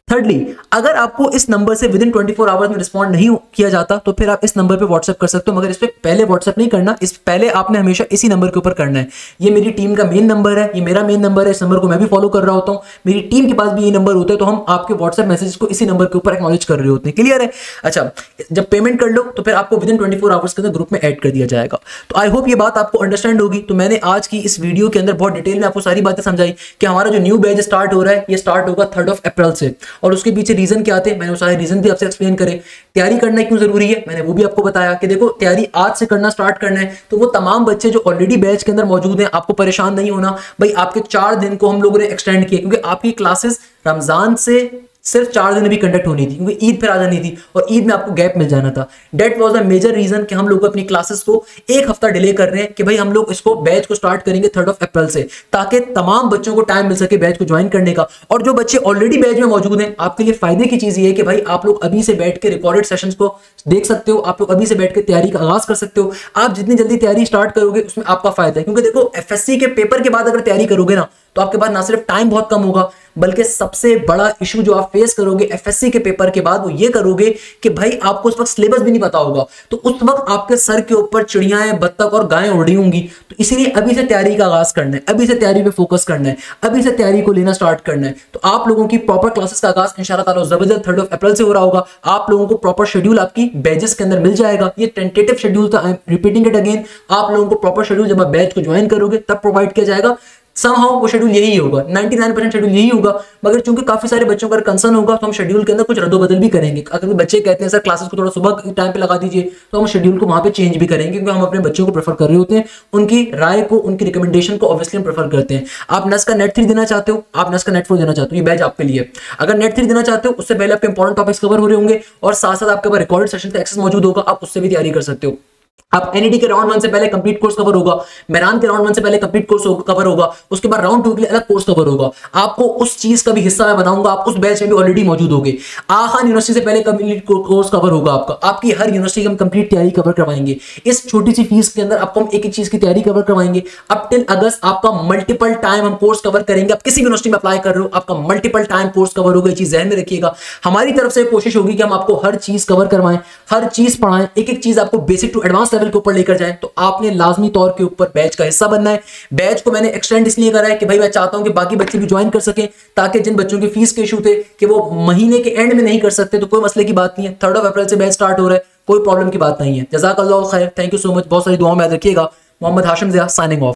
A: थर्डली, अगर आपको इस नंबर से विद इन 24 आवर्स में रिस्पॉन्ड नहीं किया जाता तो फिर आप इस नंबर पे व्हाट्सएप कर सकते हो, मगर इस पे पहले व्हाट्सएप नहीं करना, इस पहले आपने हमेशा इसी नंबर के ऊपर करना है। ये मेरी टीम का मेन नंबर है, ये मेरा मेन नंबर है, इस नंबर को मैं भी फॉलो कर रहा होता हूँ, मेरी टीम के पास भी ये नंबर होता है, तो हम आपके व्हाट्सएप मैसेज को इसी नंबर के ऊपर एक्नॉलेज कर रहे होते हैं। क्लियर है? अच्छा, जब पेमेंट कर लो तो फिर आपको विद इन 24 आवर्स के अंदर ग्रुप में ऐड कर दिया जाएगा। तो आई होप ये बात आपको अंडरस्टैंड होगी। तो मैंने आज की इस वीडियो के अंदर बहुत डिटेल में आपको सारी बातें समझाई कि हमारा जो न्यू बैच स्टार्ट हो रहा है ये स्टार्ट होगा 3 अप्रैल से, और उसके पीछे रीजन क्या आते हैं मैंने वो सारे रीजन भी आपसे एक्सप्लेन करे। तैयारी करना क्यों जरूरी है मैंने वो भी आपको बताया कि देखो तैयारी आज से करना स्टार्ट करना है, तो वो तमाम बच्चे जो ऑलरेडी बैच के अंदर मौजूद हैं आपको परेशान नहीं होना भाई। आपके 4 दिन को हम लोगों ने एक्सटेंड किए क्योंकि आपकी क्लासेस रमजान से सिर्फ 4 दिन भी कंडक्ट होनी थी क्योंकि ईद फिर आ जानी थी और ईद में आपको गैप मिल जाना था। That was the major reason कि हम लोग अपनी क्लासेस को एक हफ्ता डिले कर रहे हैं कि भाई हम लोग इसको बैच को स्टार्ट करेंगे 3 अप्रैल से, ताकि तमाम बच्चों को टाइम मिल सके बैच को ज्वाइन करने का। और जो बच्चे ऑलरेडी बैच में मौजूद हैं आपके लिए फायदे की चीज ये है कि भाई आप लोग अभी से बैठ के रिकॉर्डेड सेशंस को देख सकते हो, आप लोग अभी से बैठ के तैयारी का आगाज कर सकते हो। आप जितनी जल्दी तैयारी स्टार्ट करोगे उसमें आपका फायदा है, क्योंकि देखो एफएससी के पेपर के बाद अगर तैयारी करोगे ना तो आपके पास ना सिर्फ टाइम बहुत कम होगा, बल्कि सबसे बड़ा इशू जो आप फेस करोगे एफएससी के पेपर के बाद वो ये करोगे कि भाई आपको उस वक्त सिलेबस भी नहीं पता होगा, तो उस वक्त आपके सर के ऊपर चिड़ियाएं, बत्तख और गायें उड़ रही होंगी। तो इसीलिए अभी से तैयारी का आगाज करना है, अभी से तैयारी पे फोकस करना है, अभी से तैयारी को लेना स्टार्ट करना है। तो आप लोगों की प्रॉपर क्लासेस का आगाज इंशाल्लाह ताला जबरदस्त 3 अप्रैल से हो रहा होगा। आप लोगों को प्रॉपर शेड्यूल आपकी बैचेस के अंदर मिल जाएगा। ये टेंटेटिव शेड्यूल था, I am repeating it again. आप लोगों को प्रॉपर शेड्यूल जब आप बैच को ज्वाइन करोगे तब प्रोवाइड किया जाएगा। समहाउ वो शेड्यूल यही होगा, 99% शेड्यूल यही होगा, मगर चूंकि काफी सारे बच्चों का कंसर्न होगा तो हम शेड्यूल के अंदर कुछ रद्दोबदल भी करेंगे। अगर बच्चे कहते हैं सर क्लासेस को थोड़ा सुबह टाइम पे लगा दीजिए, तो हम शेड्यूल को वहां पे चेंज भी करेंगे, क्योंकि हम अपने बच्चों को प्रेफर कर रहे होते हैं, उनकी राय को, उनकी रिकमेंडेशन को ऑब्वियसली हम प्रेफर करते हैं। आप नस का नेट 3 देना चाहते हो, आप नस का नेट 4 देना चाहते हो, ये बैच आपके लिए। अगर नेट 3 देना चाहते हो उससे पहले आपके इंपॉर्टेंट टॉपिक्स कवर हो रहे होंगे और साथ साथ आपके पास रिकॉर्डेड सेशन का एक्सेस मौजूद होगा, आप उससे भी तैयारी कर सकते हो। आप एनईडी के राउंड 1 से पहले कंप्लीट कोर्स कवर होगा, मेरान के राउंड 1 से पहले कंप्लीट कोर्स कवर होगा, उसके बाद राउंड 2 के लिए अलग कोर्स कवर होगा। आपको उस चीज का भी हिस्सा मैं बनाऊंगा, आप उस बैच में भी ऑलरेडी मौजूद होगे। आखान यूनिवर्सिटी से पहले कंप्लीट कोर्स कवर होगा आपका, आपकी हर यूनिवर्सिटी की हम कंप्लीट तैयारी कवर करवाएंगे। इस छोटी सी फीस के अंदर आपको हम एक एक चीज की तैयारी कवर करवाएंगे। अप टिल अगस्त आपका मल्टीपल टाइम हम कोर्स कवर करेंगे। आप किसी भी यूनिवर्सिटी में अप्लाई कर रहे हो आपका मल्टीपल टाइम कोर्स कवर होगा, ये चीज ध्यान में रखिएगा। हमारी तरफ से कोशिश होगी कि हम आपको हर चीज कवर करवाएं, हर चीज पढ़ाएं, एक एक चीज आपको बेसिक टू एडवांस लेवल के ऊपर लेकर जाएं। तो आपने लाजमी तौर के ऊपर बैच का हिस्सा बनना है। बैच को मैंने एक्सटेंड इसलिए करा है कि भाई मैं चाहता हूं कि बाकी बच्चे भी ज्वाइन कर सकें, ताकि जिन बच्चों की फीस के इशू थे कि वो महीने के एंड में नहीं कर सकते, तो कोई मसले की बात नहीं है। 3 अप्रैल से बैच स्टार्ट हो रहा है, कोई प्रॉब्लम की बात नहीं है। जज़ाकल्लाह खैर, थैंक यू सो मच, बहुत सारी दुआओं में याद रखिएगा। Mohammad Hashim Zia signing of.